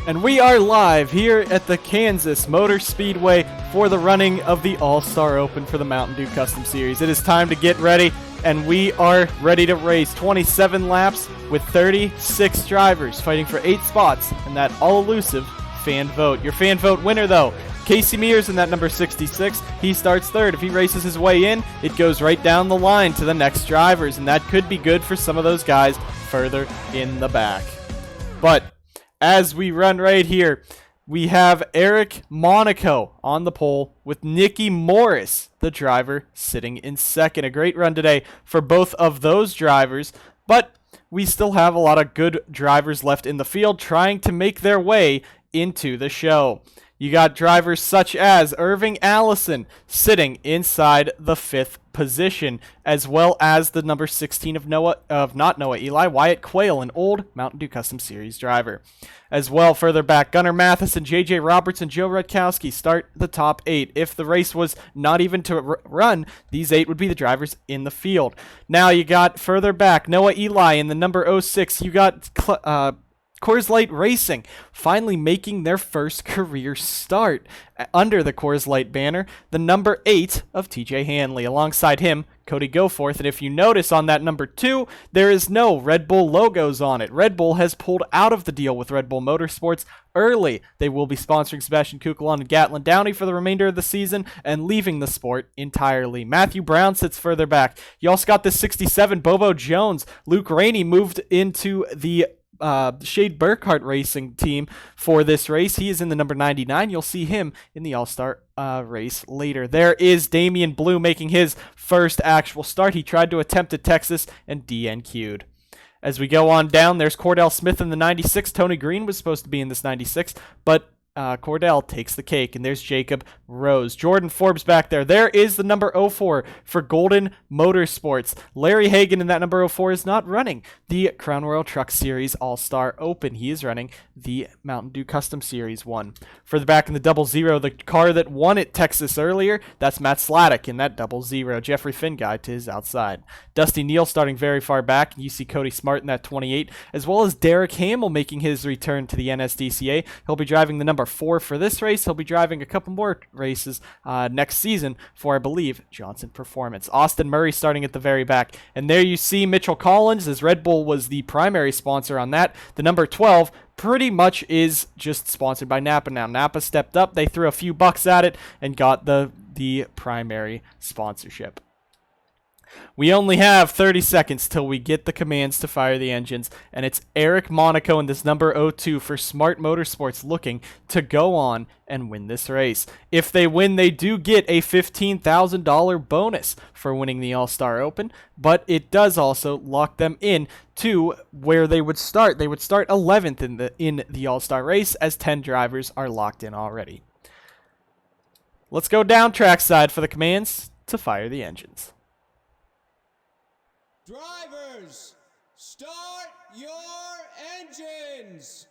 And we are live here at the Kansas Motor Speedway for the running of the All-Star Open for the Mountain Dew Custom Series. It is time to get ready, and we are ready to race 27 laps with 36 drivers fighting for 8 spots in that all-elusive fan vote. Your fan vote winner, though, Casey Mears in that number 66. He starts third. If he races his way in, it goes right down the line to the next drivers, and that could be good for some of those guys further in the back. But as we run right here, we have Eric Monaco on the pole with Nicky Morris, the driver, sitting in second. A great run today for both of those drivers, but we still have a lot of good drivers left in the field trying to make their way into the show. You got drivers such as Irving Allison sitting inside the 5th position, as well as the number 16 of Eli, Wyatt Quayle, an old Mountain Dew Custom Series driver. As well, further back, Gunnar Matheson, J.J. Roberts, and Joe Rutkowski start the top 8. If the race was not even to run, these 8 would be the drivers in the field. Now you got further back, Noah Eli in the number 06. You got Coors Light Racing finally making their first career start under the Coors Light banner. The number 8 of TJ Hanley. Alongside him, Cody Goforth. And if you notice on that number 2, there is no Red Bull logos on it. Red Bull has pulled out of the deal with Red Bull Motorsports early. They will be sponsoring Sebastian Kukulon and Gatlin Downey for the remainder of the season and leaving the sport entirely. Matthew Brown sits further back. You also got the 67, Bobo Jones. Luke Rainey moved into the Shade Burkhart Racing team for this race. He is in the number 99. You'll see him in the All-Star race later. There is Damian Blue making his first actual start. He tried to attempt at Texas and DNQ'd. As we go on down, there's Cordell Smith in the 96. Tony Green was supposed to be in this 96, but Cordell takes the cake, and there's Jacob Rose. Jordan Forbes back there. There is the number 04 for Golden Motorsports. Larry Hagan in that number 04 is not running the Crown Royal Truck Series All-Star Open. He is running the Mountain Dew Custom Series 1. Further back in the 00, the car that won at Texas earlier, that's Matt Sladek in that 00. Jeffrey Finn guy to his outside. Dusty Neal starting very far back. You see Cody Smart in that 28, as well as Derek Hamill making his return to the NSDCA. He'll be driving the number 4 for this race. He'll be driving a couple more races next season for, I believe, Johnson Performance. Austin Murray starting at the very back. And there you see Mitchell Collins, as Red Bull was the primary sponsor on that. The number 12 pretty much is just sponsored by Napa now. Napa stepped up. They threw a few bucks at it and got the primary sponsorship. We only have 30 seconds till we get the commands to fire the engines, and it's Eric Monaco in this number 02 for Smart Motorsports looking to go on and win this race. If they win, they do get a $15,000 bonus for winning the All-Star Open, but it does also lock them in to where they would start. They would start 11th in the All-Star race, as 10 drivers are locked in already. Let's go down trackside for the commands to fire the engines. Drivers, start your engines!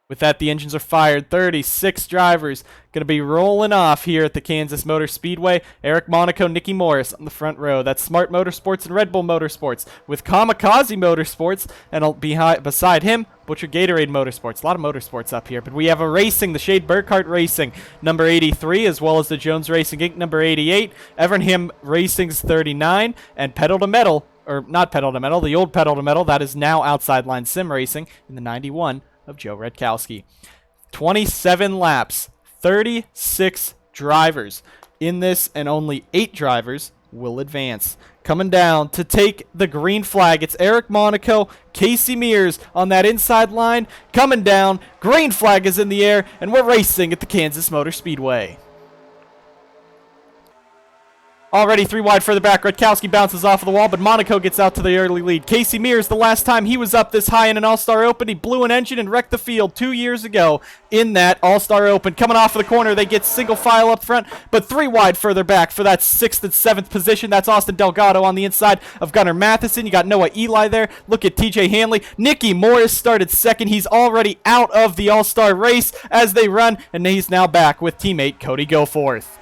With that, the engines are fired. 36 drivers going to be rolling off here at the Kansas Motor Speedway. Eric Monaco, Nicky Morris on the front row. That's Smart Motorsports and Red Bull Motorsports, with Kamikaze Motorsports, and beside him, Butcher Gatorade Motorsports. A lot of motorsports up here, but we have a racing, the Shade Burkhart Racing, number 83, as well as the Jones Racing Inc., number 88, Evernham Racing's 39, and Pedal to Metal, or not Pedal to Metal, the old Pedal to Metal, that is now Outside Line Sim Racing in the 91 of Joe Rutkowski. 27 laps, 36 drivers in this, and only 8 drivers will advance. Coming down to take the green flag, it's Eric Monaco, Casey Mears on that inside line. Coming down, green flag is in the air, and we're racing at the Kansas Motor Speedway. Already 3 wide further back, Rutkowski bounces off of the wall, but Monaco gets out to the early lead. Casey Mears, the last time he was up this high in an All-Star Open, he blew an engine and wrecked the field 2 years ago in that All-Star Open. Coming off of the corner, they get single file up front, but 3 wide further back for that 6th and 7th position. That's Austin Delgado on the inside of Gunnar Matheson. You got Noah Eli there. Look at TJ Hanley. Nicky Morris started second. He's already out of the All-Star race as they run, and he's now back with teammate Cody Goforth.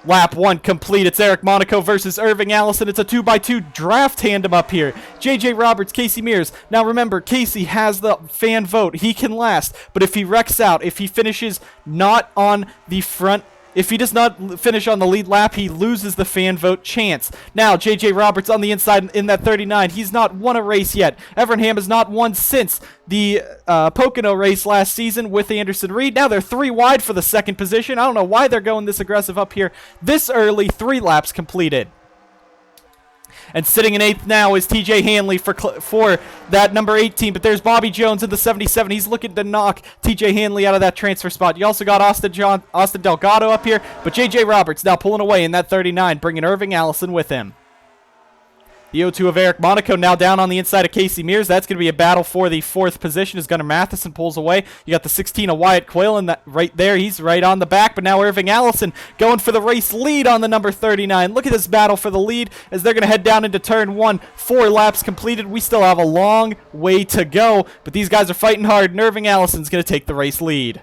Lap 1 complete. It's Eric Monaco versus Irving Allison. It's a 2x2 draft tandem up here. JJ Roberts, Casey Mears. Now remember, Casey has the fan vote. He can last. But if he wrecks out, if he finishes not on the front, if he does not finish on the lead lap, he loses the fan vote chance. Now, JJ Roberts on the inside in that 39. He's not won a race yet. Evernham has not won since the Pocono race last season with Anderson Reed. Now they're 3 wide for the second position. I don't know why they're going this aggressive up here this early. 3 laps completed. And sitting in 8th now is TJ Hanley for that number 18. But there's Bobby Jones in the 77. He's looking to knock TJ Hanley out of that transfer spot. You also got Austin Delgado up here. But JJ Roberts now pulling away in that 39, bringing Irving Allison with him. The 0-2 of Eric Monaco now down on the inside of Casey Mears. That's going to be a battle for the 4th position as Gunnar Matheson pulls away. You got the 16 of Wyatt Quayle in that right there. He's right on the back, but now Irving Allison going for the race lead on the number 39. Look at this battle for the lead as they're going to head down into turn 1. 4 laps completed. We still have a long way to go, but these guys are fighting hard, and Irving Allison's going to take the race lead.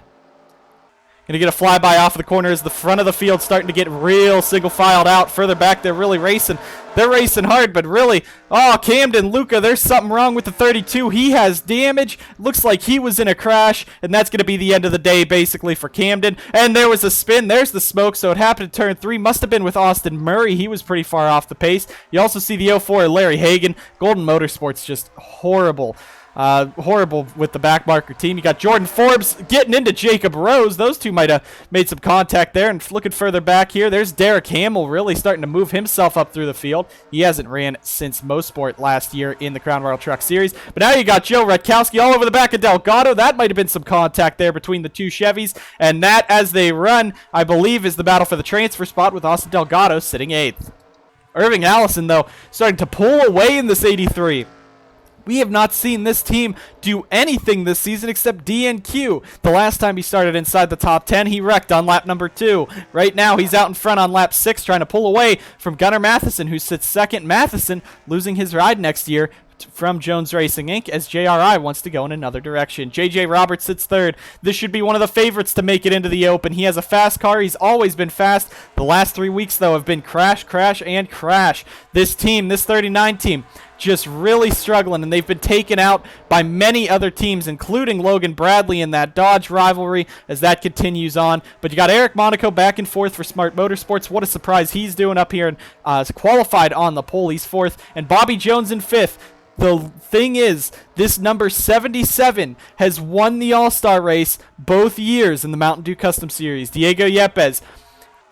Going to get a flyby off of the corner as the front of the field starting to get real single-filed out. Further back, they're really racing. They're racing hard, but really, oh, Camden, Luca, there's something wrong with the 32. He has damage. Looks like he was in a crash, and that's going to be the end of the day, basically, for Camden. And there was a spin. There's the smoke, so it happened to turn 3. Must have been with Austin Murray. He was pretty far off the pace. You also see the 04 Larry Hagan. Golden Motorsports just horrible. Horrible with the backmarker team. You got Jordan Forbes getting into Jacob Rose. Those two might have made some contact there. And looking further back here, there's Derek Hamill really starting to move himself up through the field. He hasn't ran since Mosport last year in the Crown Royal Truck Series. But now you got Joe Rutkowski all over the back of Delgado. That might have been some contact there between the two Chevys. And that, as they run, I believe, is the battle for the transfer spot with Austin Delgado sitting 8th. Irving Allison, though, starting to pull away in this 83. We have not seen this team do anything this season except DNQ. The last time he started inside the top 10, he wrecked on lap number 2. Right now, he's out in front on lap 6, trying to pull away from Gunnar Matheson, who sits 2nd. Matheson losing his ride next year from Jones Racing Inc. as JRI wants to go in another direction. JJ Roberts sits 3rd. This should be one of the favorites to make it into the Open. He has a fast car. He's always been fast. The last 3 weeks, though, have been crash, crash, and crash. This team, this 39 team, just really struggling, and they've been taken out by many other teams, including Logan Bradley in that Dodge rivalry as that continues on. But you got Eric Monaco back and forth for Smart Motorsports. What a surprise he's doing up here, and qualified on the pole. He's 4th, and Bobby Jones in 5th. The thing is, this number 77 has won the All-Star race both years in the Mountain Dew Custom Series. Diego Yepes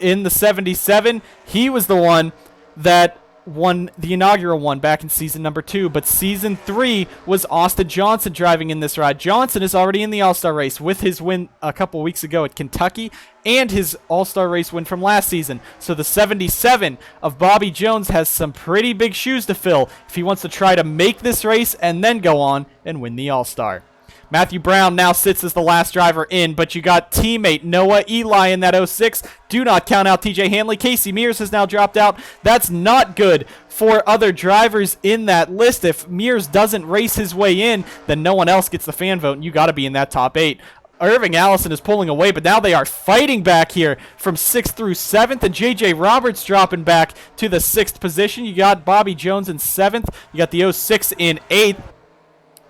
in the 77, he was the one that won the inaugural one back in season number 2, but season 3 was Austin Johnson driving in this ride. Johnson is already in the All-Star race with his win a couple weeks ago at Kentucky and his All-Star race win from last season. So the 77 of Bobby Jones has some pretty big shoes to fill if he wants to try to make this race and then go on and win the All-Star. Matthew Brown now sits as the last driver in, but you got teammate Noah Eli in that 06. Do not count out TJ Hanley. Casey Mears has now dropped out. That's not good for other drivers in that list. If Mears doesn't race his way in, then no one else gets the fan vote, and you got to be in that top 8. Irving Allison is pulling away, but now they are fighting back here from 6th through 7th, and JJ Roberts dropping back to the 6th position. You got Bobby Jones in 7th. You got the 06 in 8th.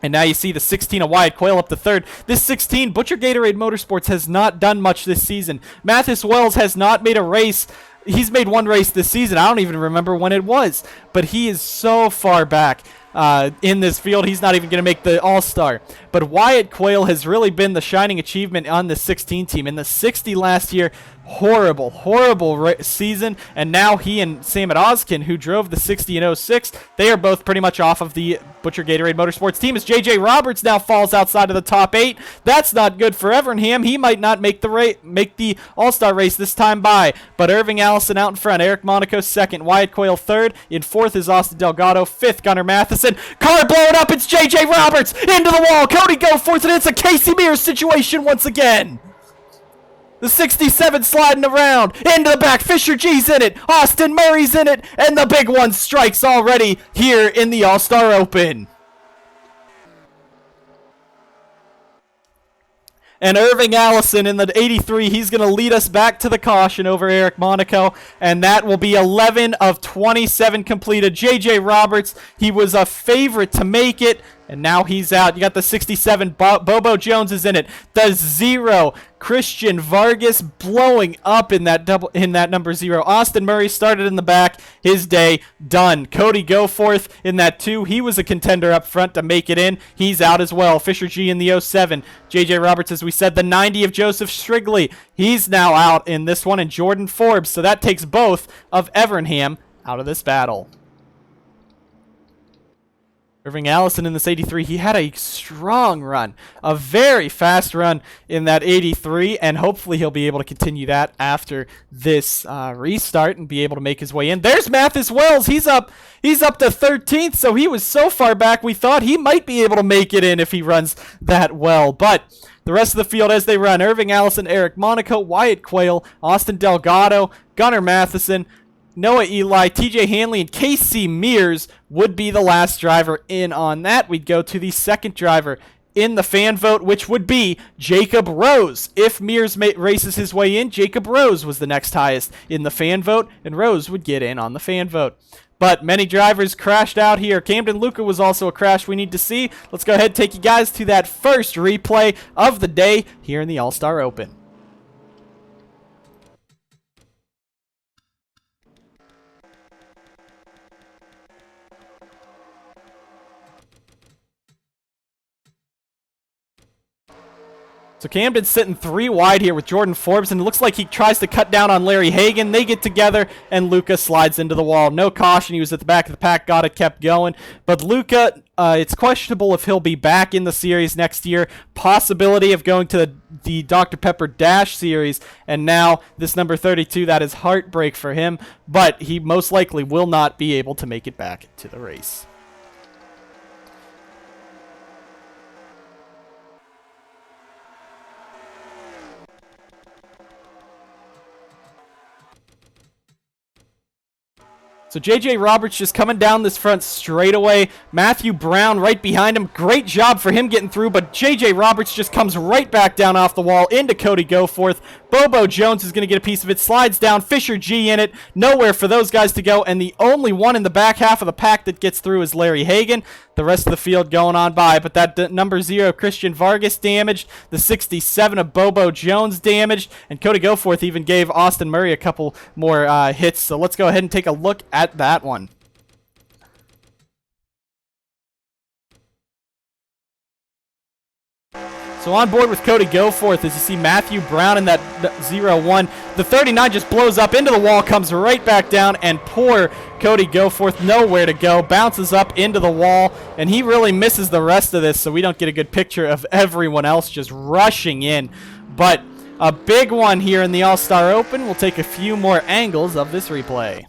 And now you see the 16 of Wyatt Quayle up to 3rd. This 16, Butcher Gatorade Motorsports, has not done much this season. Mathis Wells has not made a race. He's made one race this season. I don't even remember when it was. But he is so far back in this field, he's not even going to make the All-Star. But Wyatt Quayle has really been the shining achievement on the 16 team. In the 60 last year, horrible season. And now he and Samet Ozkin, who drove the 60 and 06, they are both pretty much off of the Butcher Gatorade Motorsports team, as JJ Roberts now falls outside of the top 8. That's not good for Evernham. He might not make the All-Star race this time by. But Irving Allison out in front. Eric Monaco 2nd. Wyatt Quayle 3rd. In 4th is Austin Delgado. 5th, Gunnar Matheson. Car blowing up. It's JJ Roberts into the wall. Cody Goforth, and it's a Casey Mears situation once again. The 67 sliding around. Into the back. Fisher G's in it. Austin Murray's in it. And the big one strikes already here in the All-Star Open. And Irving Allison in the 83, he's going to lead us back to the caution over Eric Monaco. And that will be 11 of 27 completed. J.J. Roberts, he was a favorite to make it. And now he's out. You got the 67. Bobo Jones is in it. The 0. Christian Vargas blowing up in that number 0. Austin Murray started in the back. His day done. Cody Goforth in that 2. He was a contender up front to make it in. He's out as well. Fisher G in the 07. J.J. Roberts, as we said, the 90 of Joseph Strigley. He's now out in this one. And Jordan Forbes. So that takes both of Evernham out of this battle. Irving Allison in this 83, he had a strong run, a very fast run in that 83, and hopefully he'll be able to continue that after this restart and be able to make his way in. There's Mathis Wells. He's up to 13th, so he was so far back we thought he might be able to make it in if he runs that well. But the rest of the field as they run, Irving Allison, Eric Monaco, Wyatt Quayle, Austin Delgado, Gunnar Matheson, Noah Eli, TJ Hanley, and KC Mears would be the last driver in on that. We'd go to the second driver in the fan vote, which would be Jacob Rose. If Mears races his way in, Jacob Rose was the next highest in the fan vote, and Rose would get in on the fan vote. But many drivers crashed out here. Camden Luca was also a crash we need to see. Let's go ahead and take you guys to that first replay of the day here in the All-Star Open. So Camden's sitting 3 wide here with Jordan Forbes, and it looks like he tries to cut down on Larry Hagan. They get together, and Luca slides into the wall. No caution. He was at the back of the pack, got it, kept going. But Luca, it's questionable if he'll be back in the series next year. Possibility of going to the Dr. Pepper Dash series, and now this number 32, that is heartbreak for him. But he most likely will not be able to make it back to the race. So J.J. Roberts just coming down this front straightaway. Matthew Brown right behind him. Great job for him getting through, but J.J. Roberts just comes right back down off the wall into Cody Goforth. Bobo Jones is going to get a piece of it. Slides down. Fisher G in it. Nowhere for those guys to go, and the only one in the back half of the pack that gets through is Larry Hagan. The rest of the field going on by, but that number 0, Christian Vargas damaged. The 67 of Bobo Jones damaged, and Cody Goforth even gave Austin Murray a couple more hits. So let's go ahead and take a look at that one. So on board with Cody Goforth as you see Matthew Brown in that 0-1. The 39 just blows up into the wall, comes right back down, and poor Cody Goforth nowhere to go. Bounces up into the wall, and he really misses the rest of this, so we don't get a good picture of everyone else just rushing in. But a big one here in the All-Star Open. We'll take a few more angles of this replay.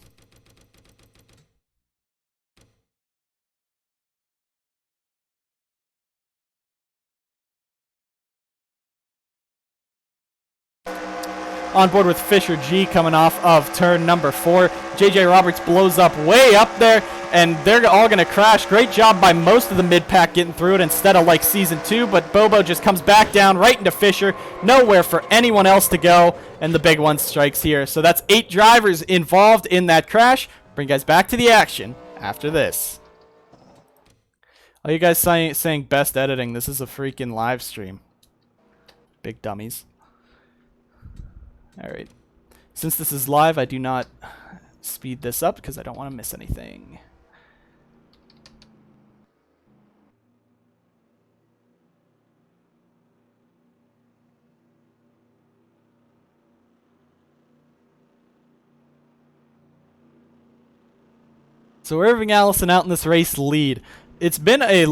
On board with Fisher G coming off of turn number 4. J.J. Roberts blows up way up there, and they're all going to crash. Great job by most of the mid-pack getting through it instead of like Season 2, but Bobo just comes back down right into Fisher. Nowhere for anyone else to go, and the big one strikes here. So that's 8 drivers involved in that crash. Bring you guys back to the action after this. All you guys saying best editing, this is a freaking live stream. Big dummies. Alright, since this is live, I do not speed this up because I don't want to miss anything. So Irving Allison out in this race lead. It's been a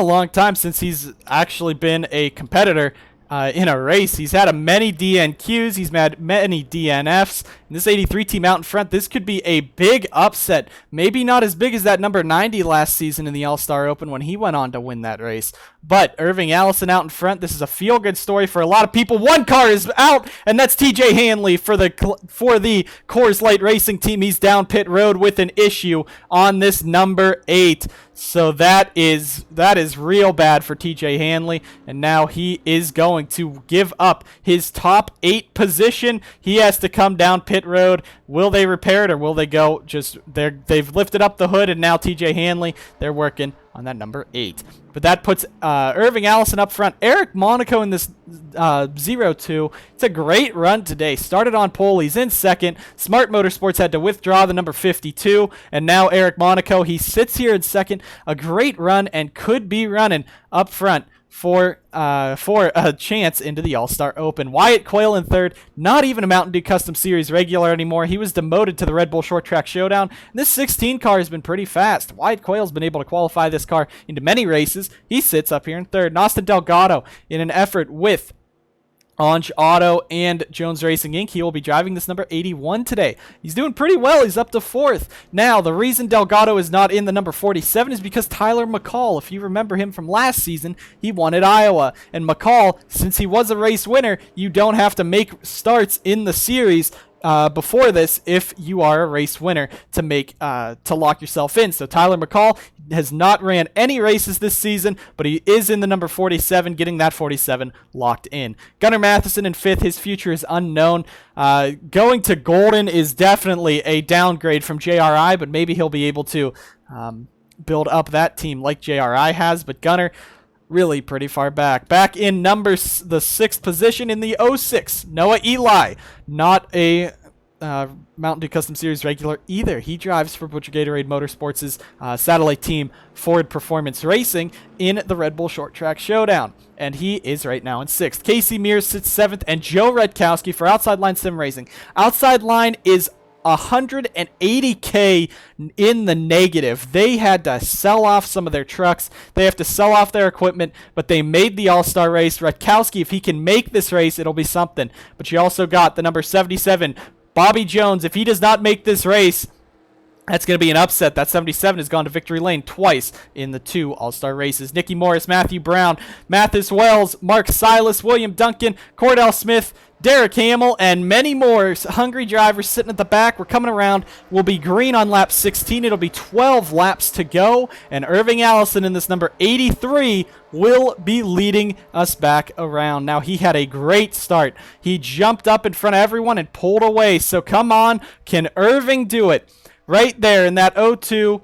long time since he's actually been a competitor in a race. He's had many DNQs. He's had many DNFs. And this 83 team out in front, this could be a big upset. Maybe not as big as that number 90 last season in the All-Star Open when he went on to win that race. But Irving Allison out in front, this is a feel-good story for a lot of people. One car is out, and that's TJ Hanley for the Coors Light Racing team. He's down pit road with an issue on this number 8. So that is real bad for TJ Hanley, and now he is going to give up his top 8 position. He has to come down pit road. Will they repair it, or will they go just they've lifted up the hood, and now TJ Hanley, they're working on that number 8. But that puts Irving Allison up front. Eric Monaco in this 0-2. It's a great run today. Started on pole. He's in second. Smart Motorsports had to withdraw the number 52. And now Eric Monaco, he sits here in second. A great run and could be running up front for a chance into the All-Star Open. Wyatt Quayle in third, not even a Mountain Dew Custom Series regular anymore. He was demoted to the Red Bull Short Track Showdown. And this 16 car has been pretty fast. Wyatt Quayle's been able to qualify this car into many races. He sits up here in third. And Austin Delgado, in an effort with Onge Auto and Jones Racing Inc., he will be driving this number 81 today. He's doing pretty well. He's up to 4th. Now, the reason Delgado is not in the number 47 is because Tyler McCall, if you remember him from last season, he won at Iowa. And McCall, since he was a race winner, you don't have to make starts in the series before this if you are a race winner to make to lock yourself in. So Tyler McCall has not ran any races this season, but he is in the number 47, getting that 47 locked in. Gunnar Matheson in 5th. His future is unknown. Going to Golden is definitely a downgrade from JRI, but maybe he'll be able to build up that team like JRI has. But Gunnar, really pretty far back. Back in the 6th position in the 06, Noah Eli. Not a Mountain Dew Custom Series regular either. He drives for Butcher Gatorade Motorsports' satellite team, Ford Performance Racing, in the Red Bull Short Track Showdown. And he is right now in 6th. Casey Mears sits 7th, and Joe Redkowski for Outside Line Sim Racing. Outside Line is $180K in the negative. They had to sell off some of their trucks. They have to sell off their equipment, but they made the All-Star race. Redkowski, if he can make this race, it'll be something. But you also got the number 77, Bobby Jones. If he does not make this race, that's going to be an upset. That 77 has gone to victory lane twice in the 2 All-Star races. Nicky Morris, Matthew Brown, Mathis Wells, Mark Silas, William Duncan, Cordell Smith, Derek Hamill, and many more hungry drivers sitting at the back. We're coming around. We'll be green on lap 16. It'll be 12 laps to go. And Irving Allison in this number 83 will be leading us back around. Now, he had a great start. He jumped up in front of everyone and pulled away. So come on. Can Irving do it? Right there in that 0-2.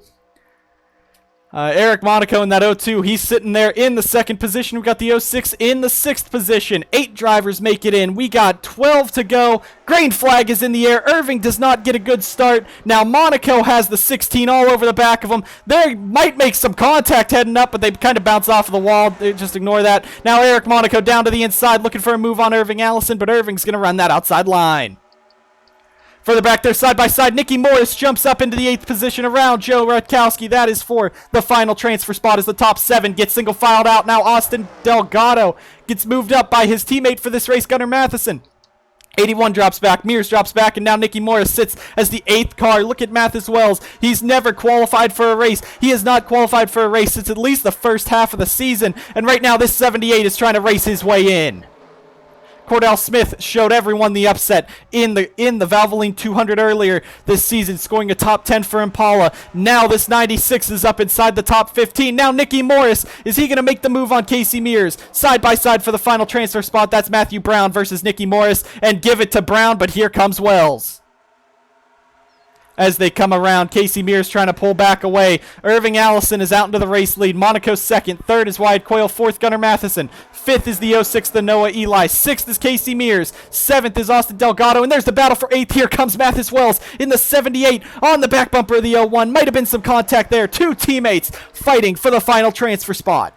Eric Monaco in that 0-2. He's sitting there in the 2nd position. We got the 06 in the 6th position. 8 drivers make it in. We got 12 to go. Green flag is in the air. Irving does not get a good start. Now Monaco has the 16 all over the back of him. They might make some contact heading up, but they kind of bounce off of the wall. They just ignore that. Now Eric Monaco down to the inside looking for a move on Irving Allison, but Irving's going to run that outside line. Further back there, side by side, Nicky Morris jumps up into the 8th position around Joe Redkowski. That is for the final transfer spot as the top 7 gets single filed out. Now Austin Delgado gets moved up by his teammate for this race, Gunnar Matheson. 81 drops back, Mears drops back, and now Nicky Morris sits as the 8th car. Look at Mathis Wells. He's never qualified for a race. He has not qualified for a race since at least the first half of the season. And right now, this 78 is trying to race his way in. Cordell Smith showed everyone the upset in the Valvoline 200 earlier this season, scoring a top 10 for Impala. Now this 96 is up inside the top 15. Now Nicky Morris, is he going to make the move on Casey Mears? Side by side for the final transfer spot. That's Matthew Brown versus Nicky Morris, and give it to Brown, but here comes Wells. As they come around, Casey Mears trying to pull back away. Irving Allison is out into the race lead. Monaco 2nd. 3rd is Wyatt Quayle. 4th, Gunnar Matheson. 5th is the 06, the Noah Eli. 6th is Casey Mears. 7th is Austin Delgado. And there's the battle for 8th. Here comes Mathis Wells in the 78 on the back bumper of the 01. Might have been some contact there. 2 teammates fighting for the final transfer spot.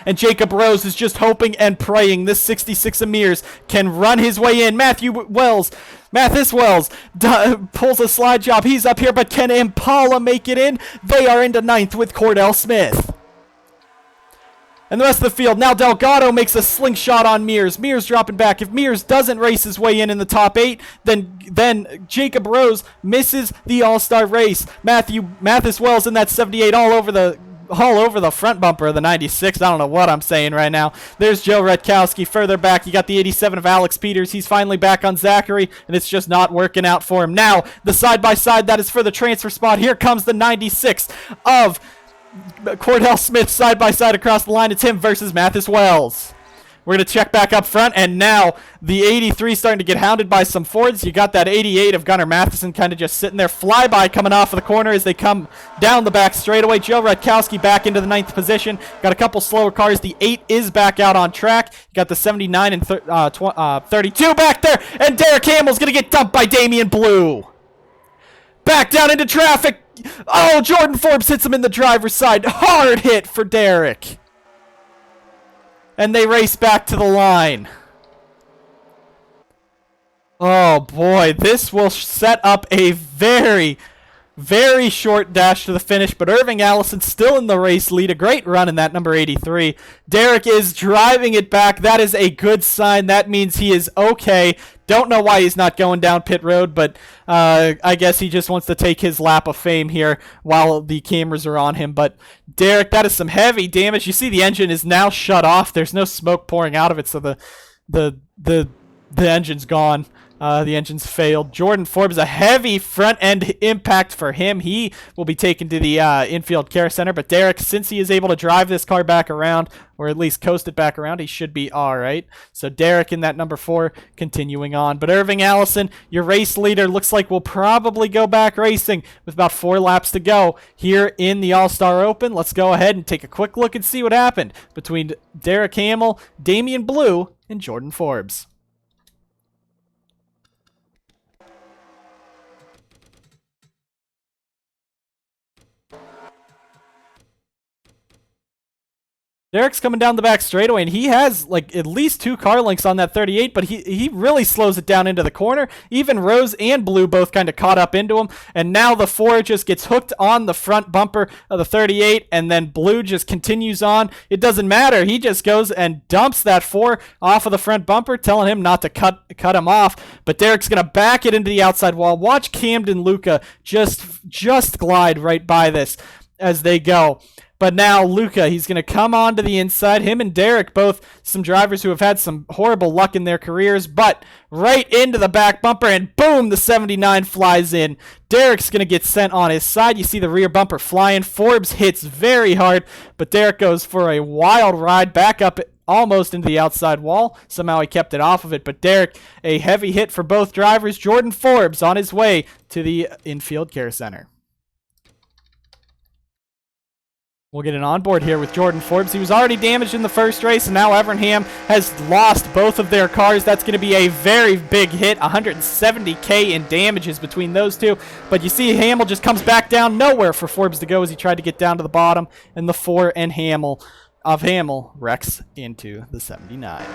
And Jacob Rose is just hoping and praying this 66 Amirs can run his way in. Mathis Wells pulls a slide job. He's up here, but can Impala make it in? They are into 9th with Cordell Smith. And the rest of the field, now Delgado makes a slingshot on Mears. Mears dropping back. If Mears doesn't race his way in the top 8, then Jacob Rose misses the All-Star race. Mathis Wells in that 78 all over the all over the front bumper of the 96. I don't know what I'm saying right now. There's Joe Rutkowski. Further back, you got the 87 of Alex Peters. He's finally back on Zachary, and it's just not working out for him. Now, the side-by-side, that is for the transfer spot. Here comes the 96 of Cordell Smith side-by-side across the line. It's him versus Mathis Wells. We're going to check back up front, and now the 83 starting to get hounded by some Fords. You got that 88 of Gunnar Matheson kind of just sitting there. Flyby coming off of the corner as they come down the back straightaway. Joe Rutkowski back into the 9th position. Got a couple slower cars. The 8 is back out on track. You got the 79 and 32 back there, and Derek Hamill's going to get dumped by Damian Blue. Back down into traffic. Oh, Jordan Forbes hits him in the driver's side. Hard hit for Derek. And they race back to the line. Oh boy, this will set up a very, very short dash to the finish, but Irving Allison still in the race lead. A great run in that number 83. Derek is driving it back. That is a good sign. That means he is okay. Don't know why he's not going down pit road, but I guess he just wants to take his lap of fame here while the cameras are on him. But Derek, that is some heavy damage. You see the engine is now shut off. There's no smoke pouring out of it, so the engine's gone. The engine's failed. Jordan Forbes, a heavy front-end impact for him. He will be taken to the infield care center. But Derek, since he is able to drive this car back around, or at least coast it back around, he should be all right. So Derek in that number 4 continuing on. But Irving Allison, your race leader, looks like will probably go back racing with about 4 laps to go here in the All-Star Open. Let's go ahead and take a quick look and see what happened between Derek Hamill, Damian Blue, and Jordan Forbes. Derek's coming down the back straightaway, and he has like at least 2 car lengths on that 38, but he really slows it down into the corner. Even Rose and Blue both kind of caught up into him, and now the 4 just gets hooked on the front bumper of the 38, and then Blue just continues on. It doesn't matter. He just goes and dumps that 4 off of the front bumper, telling him not to cut him off, but Derek's going to back it into the outside wall. Watch Camden Luca just glide right by this as they go. But now Luca, he's going to come on to the inside. Him and Derek, both some drivers who have had some horrible luck in their careers, but right into the back bumper, and boom, the 79 flies in. Derek's going to get sent on his side. You see the rear bumper flying. Forbes hits very hard, but Derek goes for a wild ride back up almost into the outside wall. Somehow he kept it off of it, but Derek, a heavy hit for both drivers. Jordan Forbes on his way to the infield care center. We'll get an onboard here with Jordan Forbes. He was already damaged in the first race, and now Evernham has lost both of their cars. That's going to be a very big hit, 170K in damages between those two. But you see Hamill just comes back down, nowhere for Forbes to go as he tried to get down to the bottom, and the 4 and Hamill wrecks into the 79.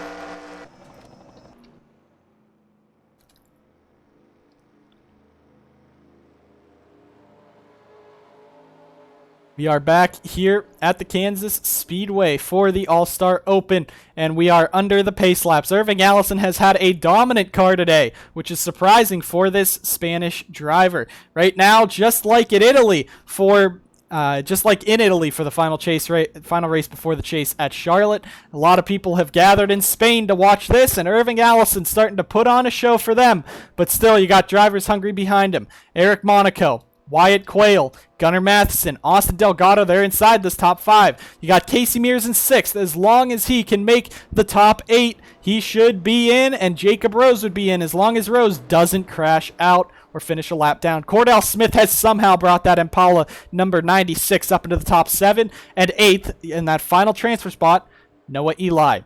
We are back here at the Kansas Speedway for the All-Star Open, and we are under the pace laps. Irving Allison has had a dominant car today, which is surprising for this Spanish driver. Right now, just like in Italy for the final race before the chase at Charlotte, a lot of people have gathered in Spain to watch this, and Irving Allison starting to put on a show for them. But still, you got drivers hungry behind him. Eric Monaco, Wyatt Quayle, Gunnar Matheson, Austin Delgado, they're inside this top 5. You got Casey Mears in 6th. As long as he can make the top 8, he should be in, and Jacob Rose would be in as long as Rose doesn't crash out or finish a lap down. Cordell Smith has somehow brought that Impala number 96 up into the top 7, and 8th in that final transfer spot, Noah Eli.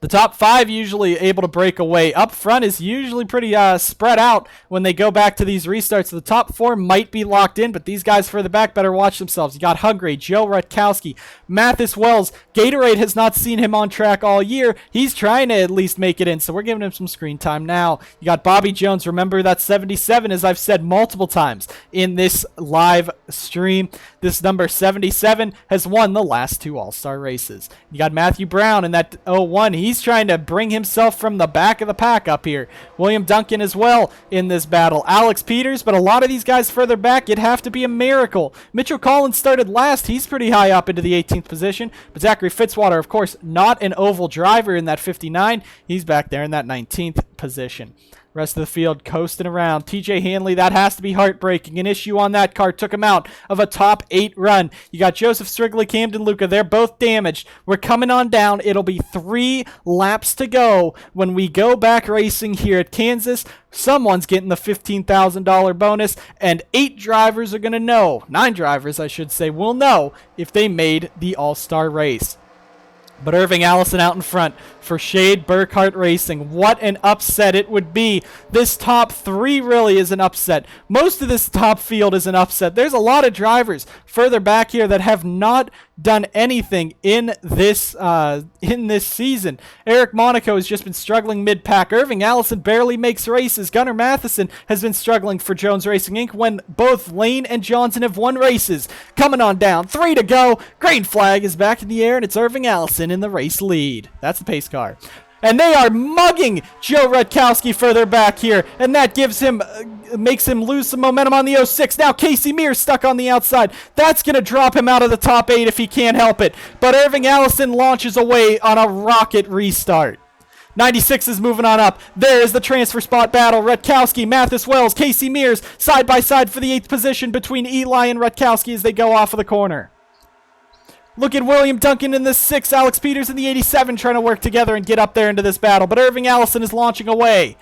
The top 5 usually able to break away. Up front is usually pretty spread out when they go back to these restarts. The top 4 might be locked in, but these guys further back better watch themselves. You got Hungry, Joe Rutkowski, Mathis Wells. Gatorade has not seen him on track all year. He's trying to at least make it in, so we're giving him some screen time now. You got Bobby Jones. Remember that 77, as I've said multiple times in this live stream. This number 77 has won the last 2 All-Star races. You got Matthew Brown in that 01. He's trying to bring himself from the back of the pack up here. William Duncan as well in this battle. Alex Peters, but a lot of these guys further back, it'd have to be a miracle. Mitchell Collins started last. He's pretty high up into the 18th position. But Zachary Fitzwater, of course, not an oval driver in that 59. He's back there in that 19th position. Rest of the field coasting around. TJ Hanley, that has to be heartbreaking. An issue on that car took him out of a top 8 run. You got Joseph Strigley, Camden Luca. They're both damaged. We're coming on down. It'll be 3 laps to go when we go back racing here at Kansas. Someone's getting the $15,000 bonus, and 8 drivers are going to know, 9 drivers, I should say, will know if they made the All-Star race. But Irving Allison out in front for Shade Burkhart Racing. What an upset it would be. This top 3 really is an upset. Most of this top field is an upset. There's a lot of drivers further back here that have not done anything in this season. Eric Monaco has just been struggling mid-pack. Irving Allison barely makes races. Gunnar Matheson has been struggling for Jones Racing Inc. when both Lane and Johnson have won races. Coming on down, 3 to go. Green flag is back in the air, and it's Irving Allison in the race lead. That's the pace car. And they are mugging Joe Rutkowski further back here, and that gives him, makes him lose some momentum on the 06. Now Casey Mears stuck on the outside. That's going to drop him out of the top 8 if he can't help it. But Irving Allison launches away on a rocket restart. 96 is moving on up. There is the transfer spot battle. Rutkowski, Mathis Wells, Casey Mears, side by side for the 8th position between Eli and Rutkowski as they go off of the corner. Look at William Duncan in the 6, Alex Peters in the 87 trying to work together and get up there into this battle. But Irving Allison is launching away.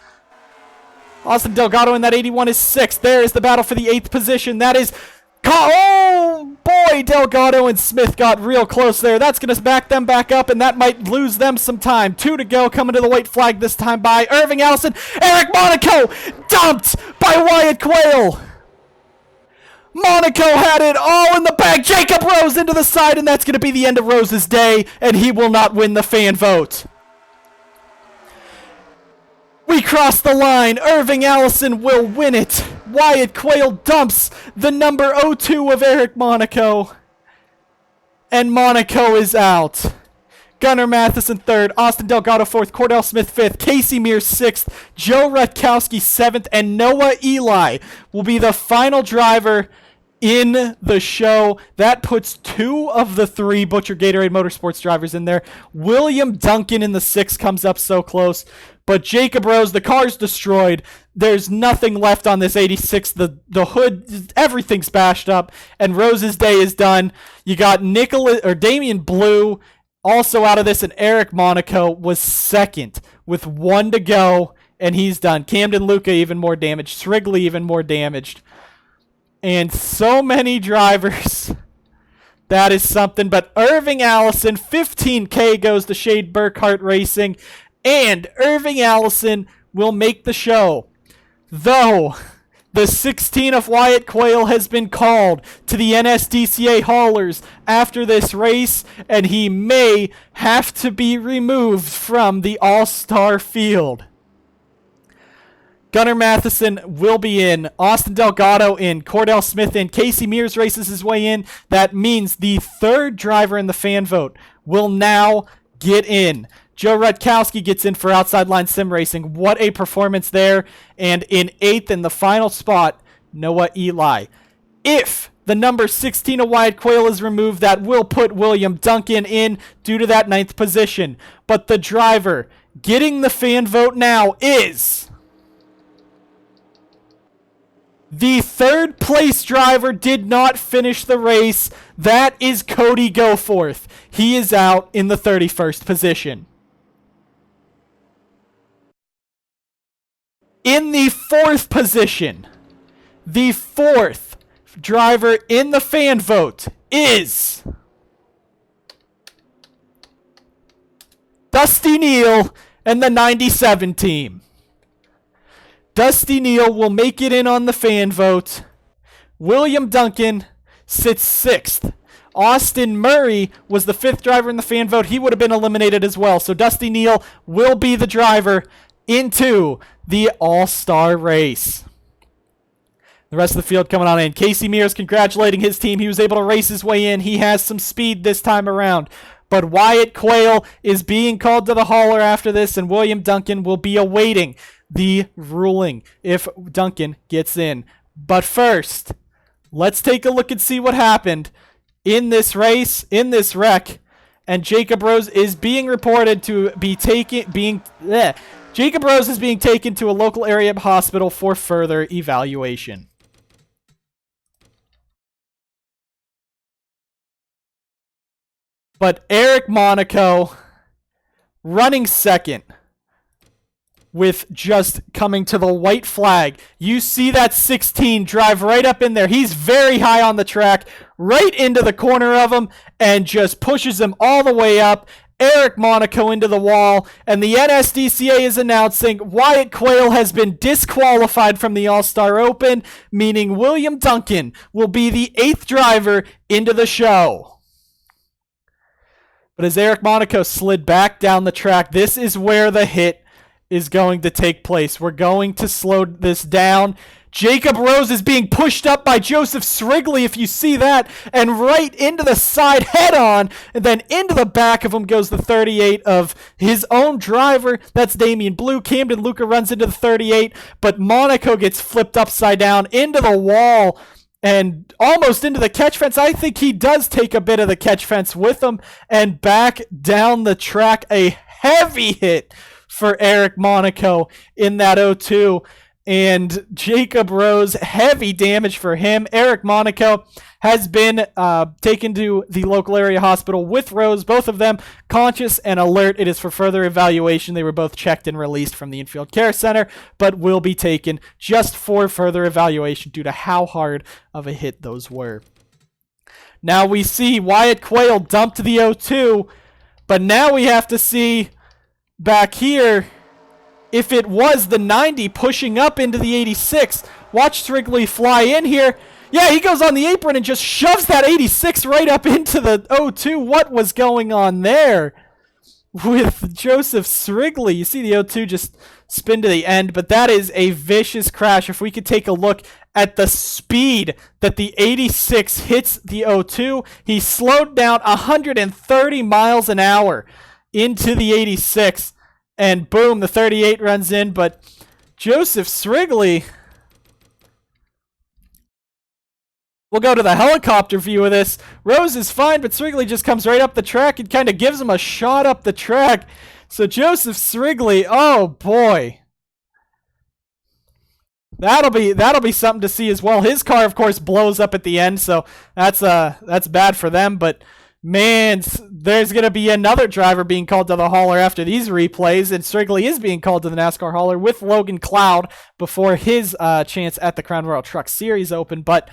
Austin Delgado in that 81 is 6th. There is the battle for the 8th position. That is... Oh, boy, Delgado and Smith got real close there. That's going to back them back up, and that might lose them some time. 2 to go, coming to the white flag this time by Irving Allison. Eric Monaco dumped by Wyatt Quayle. Monaco had it all in the bag. Jacob Rose into the side, and that's going to be the end of Rose's day, and he will not win the fan vote. We cross the line. Irving Allison will win it. Wyatt Quayle dumps the number 02 of Eric Monaco, and Monaco is out. Gunnar Matheson 3rd, Austin Delgado 4th, Cordell Smith 5th, Casey Mears 6th, Joe Rutkowski 7th, and Noah Eli will be the final driver in the show. That puts 2 of the 3 Butcher Gatorade Motorsports drivers in there. William Duncan in the 6 comes up so close. But Jacob Rose, the car's destroyed. There's nothing left on this 86. The hood, everything's bashed up. And Rose's day is done. You got Damian Blue also out of this, and Eric Monaco was 2nd with 1 to go, and he's done. Camden Luca even more damaged. Strigley even more damaged. And so many drivers. That is something. But Irving Allison, 15K goes to Shade Burkhart Racing. And Irving Allison will make the show. Though the 16 of Wyatt Quayle has been called to the NSDCA haulers after this race, and he may have to be removed from the All-Star field. Gunnar Matheson will be in. Austin Delgado in. Cordell Smith in. Casey Mears races his way in. That means the 3rd driver in the fan vote will now get in. Joe Rutkowski gets in for Outside Line Sim Racing. What a performance there. And in 8th in the final spot, Noah Eli. If the number 16 of Wyatt Quayle is removed, that will put William Duncan in due to that 9th position. But the driver getting the fan vote now is... the 3rd place driver did not finish the race. That is Cody Goforth. He is out in the 31st position. In the 4th position, the 4th driver in the fan vote is Dusty Neal and the 97 team. Dusty Neal will make it in on the fan vote. William Duncan sits 6th. Austin Murray was the 5th driver in the fan vote. He would have been eliminated as well. So Dusty Neal will be the driver into the All-Star race. The rest of the field coming on in. Casey Mears congratulating his team. He was able to race his way in. He has some speed this time around. But Wyatt Quayle is being called to the hauler after this, and William Duncan will be awaiting the ruling if Duncan gets in. But first, let's take a look and see what happened in this race, in this wreck. And Jacob Rose is being reported to be Jacob Rose is being taken to a local area hospital for further evaluation. But Eric Monaco running second with just coming to the white flag. You see that 16 drive right up in there. He's very high on the track, right into the corner of him, and just pushes him all the way up. Eric Monaco into the wall, and the NSDCA is announcing Wyatt Quayle has been disqualified from the All-Star Open, meaning William Duncan will be the 8th driver into the show. But as Eric Monaco slid back down the track, this is where the hit is going to take place. We're going to slow this down. Jacob Rose is being pushed up by Joseph Srigley, if you see that, and right into the side head-on, and then into the back of him goes the 38 of his own driver. That's Damian Blue. Camden Luca runs into the 38, but Monaco gets flipped upside down into the wall and almost into the catch fence. I think he does take a bit of the catch fence with him, and back down the track. A heavy hit for Eric Monaco in that 0-2. And Jacob Rose, heavy damage for him. Eric Monaco has been taken to the local area hospital with Rose, both of them conscious and alert. It is for further evaluation. They were both checked and released from the infield care center, but will be taken just for further evaluation due to how hard of a hit those were. Now we see Wyatt Quayle dumped the 0-2, but now we have to see back here if it was the 90 pushing up into the 86. Watch Srigley fly in here. Yeah, he goes on the apron and just shoves that 86 right up into the 0-2. What was going on there with Joseph Srigley? You see the 0-2 just spin to the end, but that is a vicious crash. If we could take a look at the speed that the 86 hits the 0-2, he slowed down 130 miles an hour into the 86. And boom, the 38 runs in, but Joseph Srigley, we'll go to the helicopter view of this. Rose is fine, but Srigley just comes right up the track and kind of gives him a shot up the track. So Joseph Srigley, oh boy. That'll be something to see as well. His car, of course, blows up at the end, so that's bad for them, but man, there's going to be another driver being called to the hauler after these replays, and Srigley is being called to the NASCAR hauler with Logan Cloud before his chance at the Crown Royal Truck Series Open. But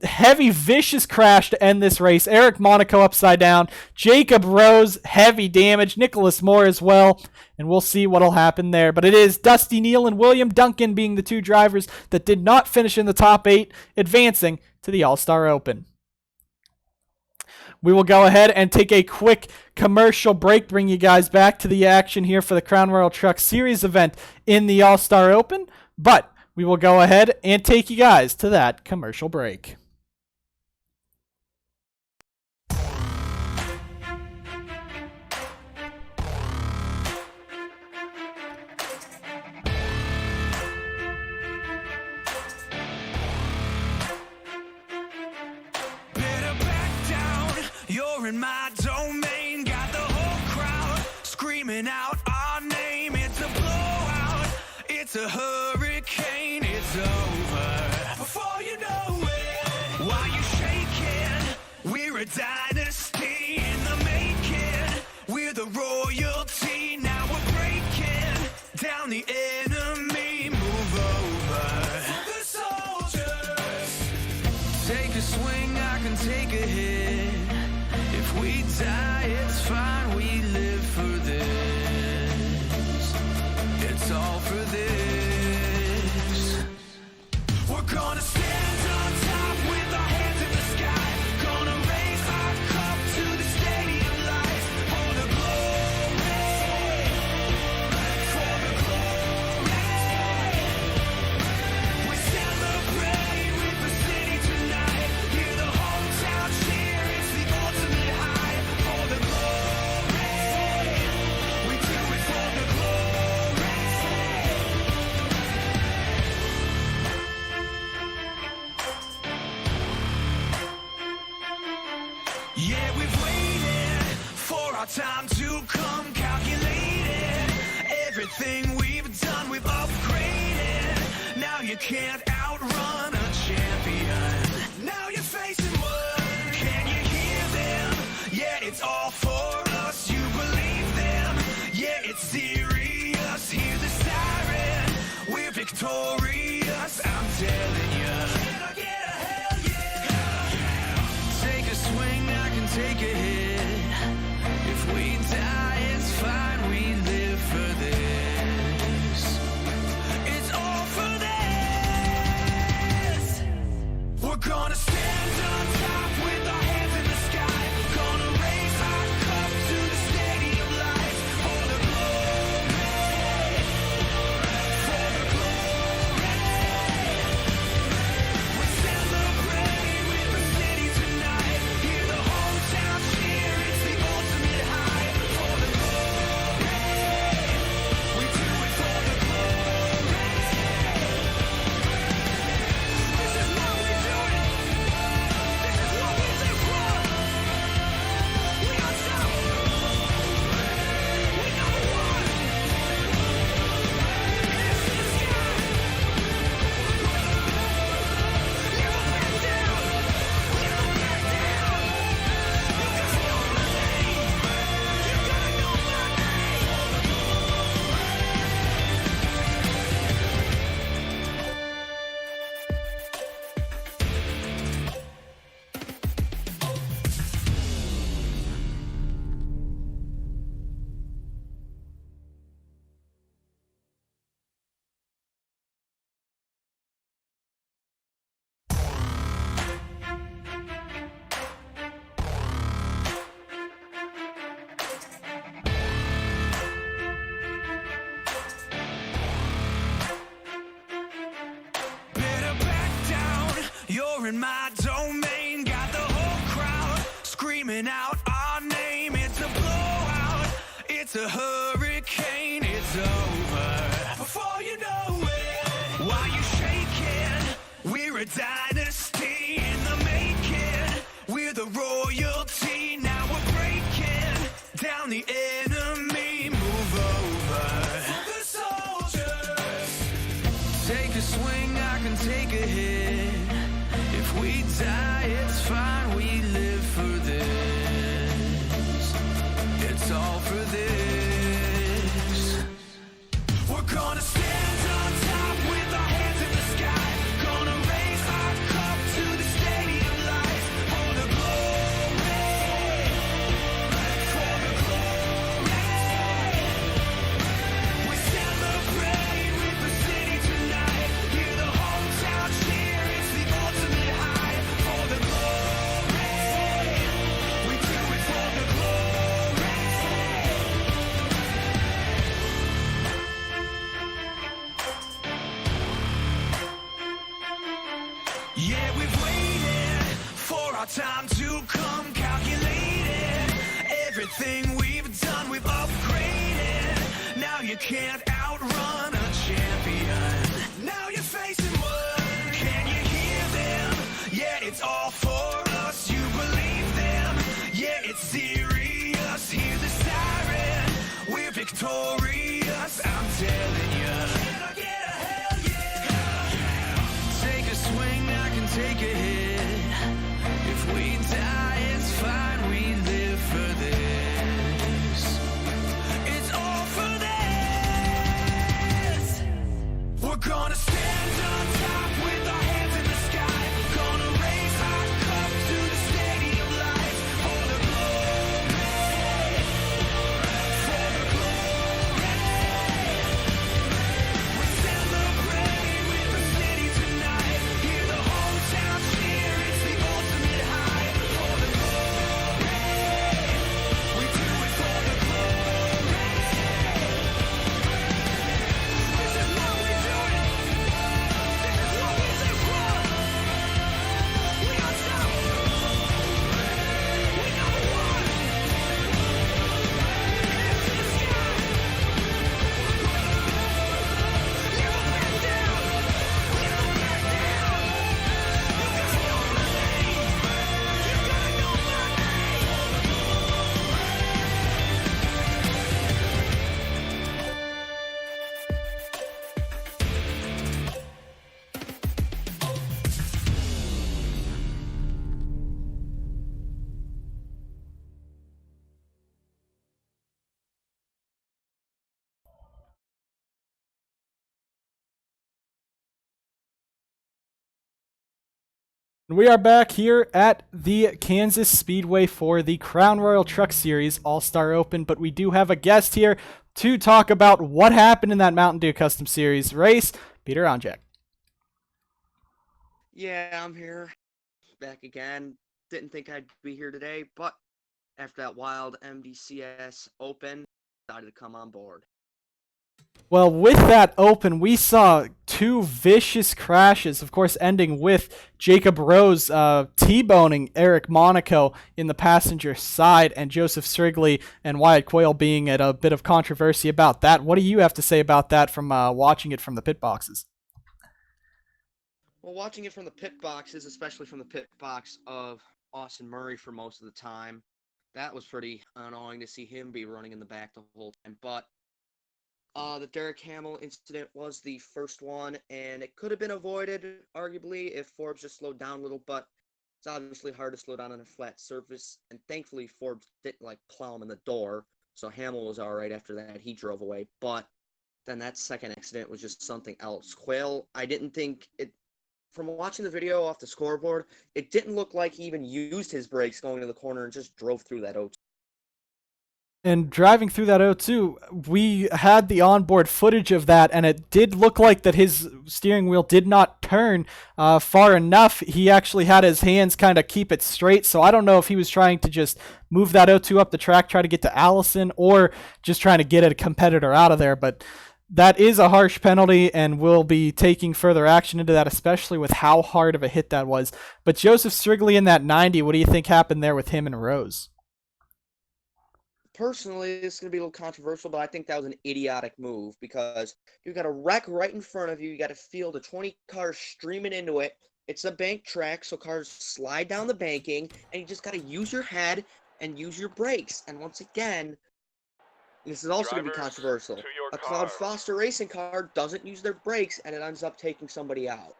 heavy, vicious crash to end this race. Eric Monaco upside down. Jacob Rose, heavy damage. Nicholas Moore as well, and we'll see what'll happen there. But it is Dusty Neal and William Duncan being the two drivers that did not finish in the top 8, advancing to the All-Star Open. We will go ahead and take a quick commercial break, bring you guys back to the action here for the Crown Royal Truck Series event in the All-Star Open, but we will go ahead and take you guys to that commercial break. In my domain, got the whole crowd screaming out our name. It's a blowout, it's a hurricane, it's over before you know it. While you shaking, we're a dynasty in the making. We're the royalty, now we're breaking down the enemy. Move over for the soldiers. Take a swing, I can take a hit. If we die, it's fine, we live for this. It's all for this. We're gonna stand on top with our hands in the sky. Gonna raise our cup to the stadium lights. For the glory, for the glory. time to come. Calculated everything we've done, we've upgraded. Now you can't outrun a champion. Now you're facing one. Can you hear them? Yeah, it's all for us. You believe them? Yeah, it's serious. Hear the siren. We're victorious. I'm telling you. Can I get a hell yeah? Take a swing, I can take a hit. If we die, it's fine. We live for this. It's all for this. We're gonna stand on top with our hands in the sky. Gonna raise our cup to the stadium lights. For the glory, for the glory. We celebrate with the city tonight. Hear the hometown cheer, it's the ultimate high. For the glory, we do it for the glory. This is what we do it. This is what we live for. We are top. We number one. NSDCA. Never back down. Never back down. You gotta know my name. You gotta know my Better back down, you're in my domain. Got the whole crowd screaming out our name. It's a blowout, it's a hurricane. It's over before you know it. Why you shaking? We're a dynasty in the making. We're the royalty, now we're breaking down the enemy. Move over for the soldiers. Take a swing, I can take a hit. If we die, it's fine. We live for this. It's all for this. We're gonna stand on top with our hands in the sky. Gonna raise our cup to the stadium lights. For the glory, for the glory. We celebrate with the city tonight. Hear the hometown cheer, it's the ultimate high. For the glory, we do it for the glory. Yeah, we've waited for our time to come. Calculated everything we've done, we've upgraded. Now you can't outrun a champion. Now you're facing one. Can you hear them? Yeah, it's all for us. You believe them? Yeah, it's serious. Hear the siren. We're victorious. I'm telling you. Can I get a hell yeah? Take a swing, I can take a hit. If we die, it's fine. We live for this. It's all for this. We're gonna stand on top with our hands in the sky. Gonna raise our cup to the stadium lights. For the glory, for the glory. We are back here at the Kansas Speedway for the Crown Royal Truck Series All-Star Open, but we do have a guest here to talk about what happened in that Mountain Dew Custom Series race. Peter Onjak. Yeah, I'm here, back again. Didn't think I'd be here today, but after that wild MDCS Open, decided to come on board. Well, with that open, we saw two vicious crashes, of course, ending with Jacob Rose T-boning Eric Monaco in the passenger side, and Joseph Strigley and Wyatt Coyle being at a bit of controversy about that. What do you have to say about that from watching it from the pit boxes? Well, watching it from the pit boxes, especially from the pit box of Austin Murray for most of the time, that was pretty annoying to see him be running in the back the whole time. But the Derek Hamill incident was the first one, and it could have been avoided, arguably, if Forbes just slowed down a little, but it's obviously hard to slow down on a flat surface, and thankfully Forbes didn't, plow him in the door, so Hamill was all right after that. He drove away, but then that second accident was just something else. Quayle, I didn't think it, from watching the video off the scoreboard, it didn't look like he even used his brakes going to the corner and just drove through that O2. And driving through that O2, we had the onboard footage of that, and it did look like that his steering wheel did not turn far enough. He actually had his hands kind of keep it straight, so I don't know if he was trying to just move that O2 up the track, try to get to Allison, or just trying to get a competitor out of there, but that is a harsh penalty, and we'll be taking further action into that, especially with how hard of a hit that was. But Joseph Strigley in that 90, what do you think happened there with him and Rose? Personally, this is going to be a little controversial, but I think that was an idiotic move because you've got a wreck right in front of you. You got a field of 20 cars streaming into it. It's a bank track, so cars slide down the banking, and you just got to use your head and use your brakes. And once again, this is also going to be controversial. A Cloud Foster racing car doesn't use their brakes, and it ends up taking somebody out.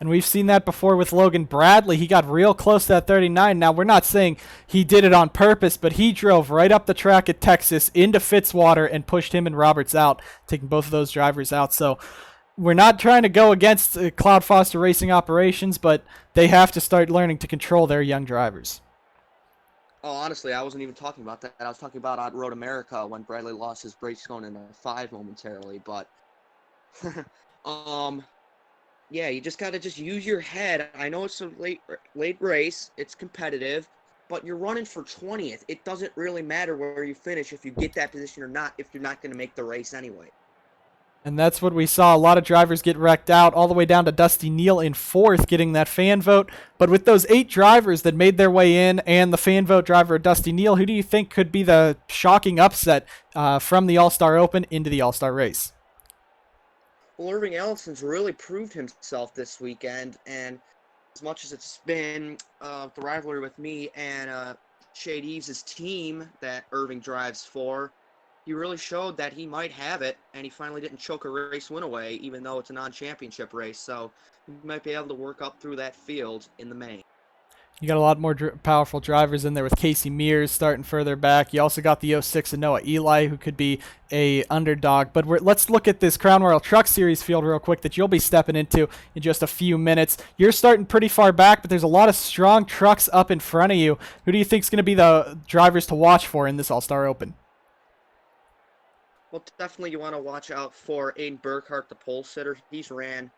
And we've seen that before with Logan Bradley. He got real close to that 39. Now, we're not saying he did it on purpose, but he drove right up the track at Texas into Fitzwater and pushed him and Roberts out, taking both of those drivers out. So we're not trying to go against Cloud Foster Racing operations, but they have to start learning to control their young drivers. Oh, honestly, I wasn't even talking about that. I was talking about on Road America when Bradley lost his brakes going into 5 momentarily. But, yeah, you just got to just use your head. I know it's a late race. It's competitive. But you're running for 20th. It doesn't really matter where you finish if you get that position or not if you're not going to make the race anyway. And that's what we saw. A lot of drivers get wrecked out, all the way down to Dusty Neal in 4th, getting that fan vote. But with those 8 drivers that made their way in and the fan vote driver, Dusty Neal, who do you think could be the shocking upset from the All-Star Open into the All-Star race? Well, Irving Ellison's really proved himself this weekend, and as much as it's been the rivalry with me and Shade Eves' team that Irving drives for, he really showed that he might have it, and he finally didn't choke a race win away, even though it's a non-championship race. So he might be able to work up through that field in the main. You got a lot more powerful drivers in there with Casey Mears starting further back. You also got the 06 and Noah Eli, who could be a underdog. But let's look at this Crown Royal Truck Series field real quick that you'll be stepping into in just a few minutes. You're starting pretty far back, but there's a lot of strong trucks up in front of you. Who do you think is going to be the drivers to watch for in this All-Star Open? Well, definitely you want to watch out for Aiden Burkhart, the pole sitter. He's ran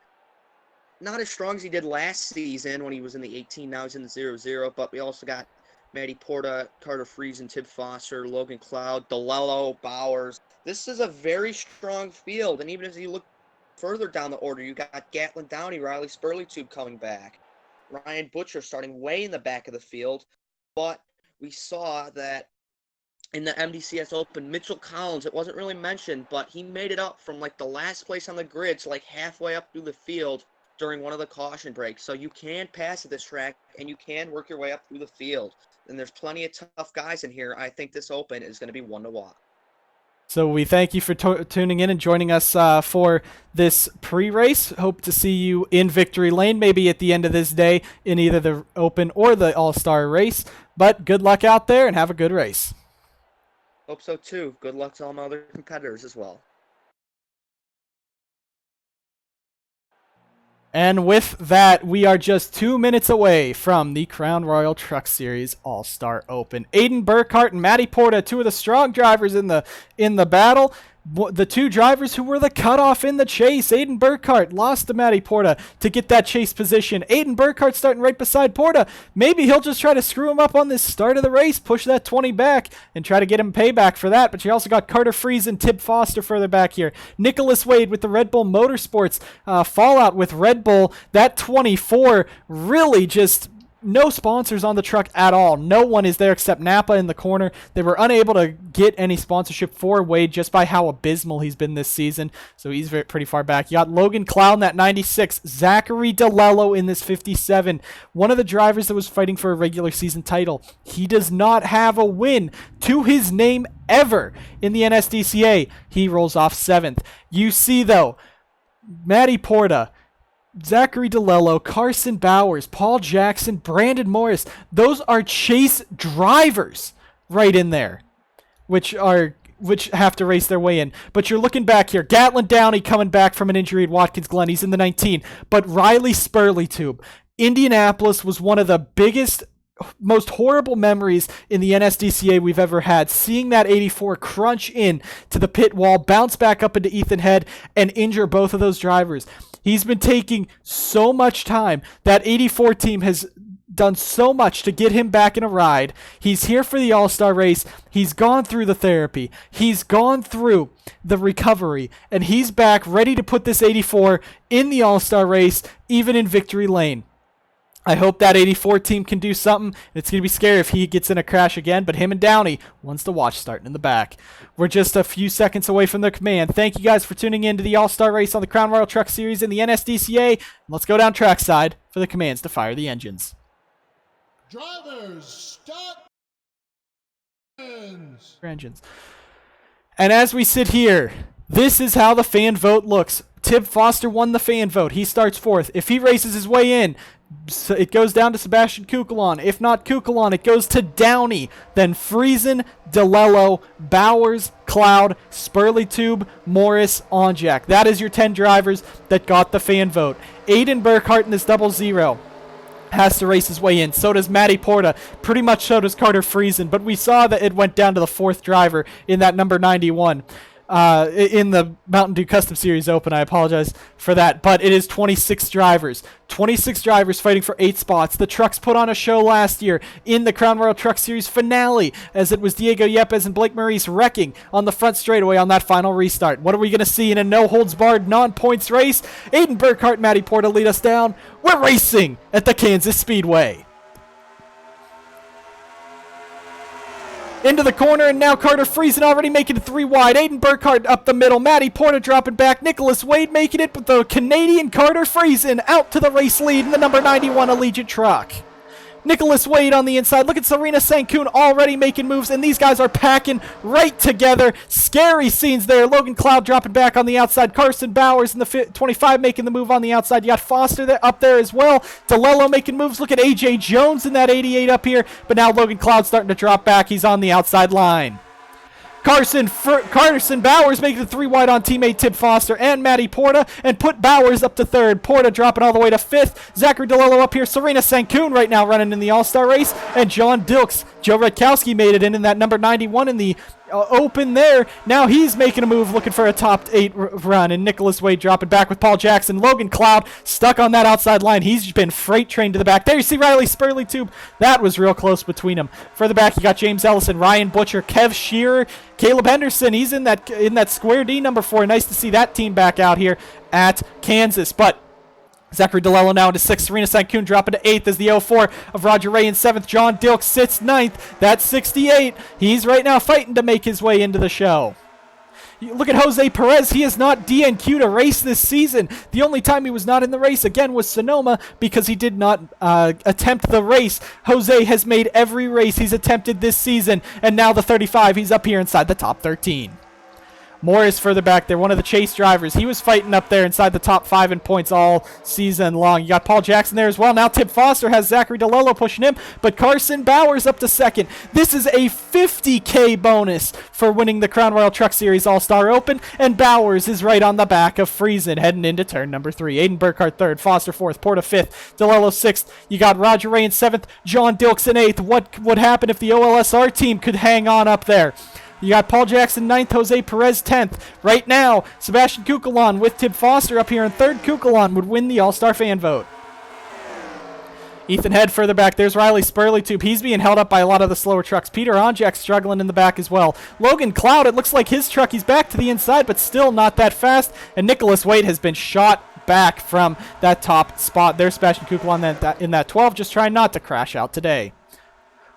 not as strong as he did last season when he was in the 18. Now he's in the 0-0. But we also got Matty Porta, Carter Friesen, Tib Foster, Logan Cloud, DeLello, Bowers. This is a very strong field. And even as you look further down the order, you got Gatlin Downey, Riley Spurley-Tube coming back. Ryan Butcher starting way in the back of the field. But we saw that in the MDCS Open, Mitchell Collins, it wasn't really mentioned, but he made it up from the last place on the grid to halfway up through the field during one of the caution breaks. So you can pass at this track, and you can work your way up through the field. And there's plenty of tough guys in here. I think this Open is going to be one to watch. So we thank you for tuning in and joining us for this pre-race. Hope to see you in Victory Lane, maybe at the end of this day in either the Open or the All-Star race. But good luck out there and have a good race. Hope so too. Good luck to all my other competitors as well. And with that, we are just 2 minutes away from the Crown Royal Truck Series All-Star Open. Aiden Burkhart and Matty Porta, two of the strong drivers in the battle. The two drivers who were the cutoff in the chase. Aiden Burkhart lost to Matty Porta to get that chase position. Aiden Burkhart starting right beside Porta. Maybe he'll just try to screw him up on this start of the race, push that 20 back, and try to get him payback for that. But you also got Carter Fries and Tib Foster further back here. Nicholas Wade with the Red Bull Motorsports fallout with Red Bull. That 24 really just... no sponsors on the truck at all. No one is there except Napa in the corner. They were unable to get any sponsorship for Wade just by how abysmal he's been this season. So he's pretty far back. You got Logan Cloud in that 96. Zachary DeLello in this 57. One of the drivers that was fighting for a regular season title. He does not have a win to his name ever in the NSDCA. He rolls off 7th. You see, though, Matty Porta, Zachary DeLello, Carson Bowers, Paul Jackson, Brandon Morris. Those are chase drivers right in there, which have to race their way in. But you're looking back here. Gatlin Downey coming back from an injury at Watkins Glen. He's in the 19. But Riley Spurley-Tube. Indianapolis was one of the biggest, most horrible memories in the NSDCA we've ever had. Seeing that 84 crunch in to the pit wall, bounce back up into Ethan Head, and injure both of those drivers. He's been taking so much time. That 84 team has done so much to get him back in a ride. He's here for the All-Star race. He's gone through the therapy. He's gone through the recovery. And he's back ready to put this 84 in the All-Star race, even in victory lane. I hope that 84 team can do something. It's going to be scary if he gets in a crash again, but him and Downey, one's to watch starting in the back. We're just a few seconds away from the command. Thank you guys for tuning in to the All-Star race on the Crown Royal Truck Series in the NSDCA. Let's go down trackside for the commands to fire the engines. Drivers, start engines. And as we sit here, this is how the fan vote looks. Tib Foster won the fan vote. He starts 4th. If he races his way in, so it goes down to Sebastian Kukulon. If not Kukulon, it goes to Downey. Then Friesen, DeLello, Bowers, Cloud, Spurley-Tube, Morris, Onjak. That is your 10 drivers that got the fan vote. Aiden Burkhart in this 00 has to race his way in. So does Matty Porta. Pretty much so does Carter Friesen. But we saw that it went down to the 4th driver in that number 91. In the Mountain Dew Custom Series Open. I apologize for that, but it is 26 drivers. 26 drivers fighting for 8 spots. The trucks put on a show last year in the Crown Royal Truck Series finale, as it was Diego Yepes and Blake Maurice wrecking on the front straightaway on that final restart. What are we going to see in a no-holds-barred, non-points race? Aiden Burkhart, Matty Porta lead us down. We're racing at the Kansas Speedway. Into the corner, and now Carter Friesen already making it 3 wide. Aiden Burkhart up the middle. Matty Porta dropping back. Nicholas Wade making it, but the Canadian Carter Friesen out to the race lead in the number 91 Allegiant truck. Nicholas Wade on the inside. Look at Serena Sankoon already making moves, and these guys are packing right together. Scary scenes there. Logan Cloud dropping back on the outside. Carson Bowers in the 25 making the move on the outside. You got Foster there, up there as well. DeLello making moves. Look at A.J. Jones in that 88 up here, but now Logan Cloud starting to drop back. He's on the outside line. Carson Bowers making the 3 wide on teammate Tib Foster and Matty Porta, and put Bowers up to 3rd. Porta dropping all the way to 5th. Zachary DeLello up here. Serena Sankoon right now running in the All-Star race. And John Dilks. Joe Redkowski made it in that number 91 in the open there. Now he's making a move looking for a top 8 run, and Nicholas Wade dropping back with Paul Jackson. Logan Cloud stuck on that outside line. He's been freight trained to the back. There you see Riley Spurley-Tube. That was real close between them. Further back you got James Ellison, Ryan Butcher, Kev Shearer, Caleb Henderson. He's in that square D number 4. Nice to see that team back out here at Kansas. But Zachary DeLello now into 6th. Serena Sankoon dropping to 8th as the 04 of Roger Ray in 7th. John Dilks sits 9th. That's 68. He's right now fighting to make his way into the show. Look at Jose Perez. He has not DNQ'd a race this season. The only time he was not in the race, again, was Sonoma because he did not attempt the race. Jose has made every race he's attempted this season, and now the 35, he's up here inside the top 13. Morris further back there, one of the chase drivers. He was fighting up there inside the top 5 in points all season long. You got Paul Jackson there as well. Now Tip Foster has Zachary DeLello pushing him, but Carson Bowers up to second. This is a $50K bonus for winning the Crown Royal Truck Series All-Star Open, and Bowers is right on the back of Friesen heading into turn number 3. Aiden Burkhart third, Foster fourth, Porta fifth, DeLello sixth. You got Roger Ray in seventh, John Dilks in eighth. What would happen if the OLSR team could hang on up there? You got Paul Jackson 9th, Jose Perez 10th. Right now, Sebastian Kukulon with Tib Foster up here in third. Kukulon would win the All-Star fan vote. Ethan Head further back. There's Riley Spurley-Tube. He's being held up by a lot of the slower trucks. Peter Onjak struggling in the back as well. Logan Cloud, it looks like his truck, he's back to the inside, but still not that fast. And Nicholas Wade has been shot back from that top spot. There's Sebastian Kukulon in that 12, just trying not to crash out today.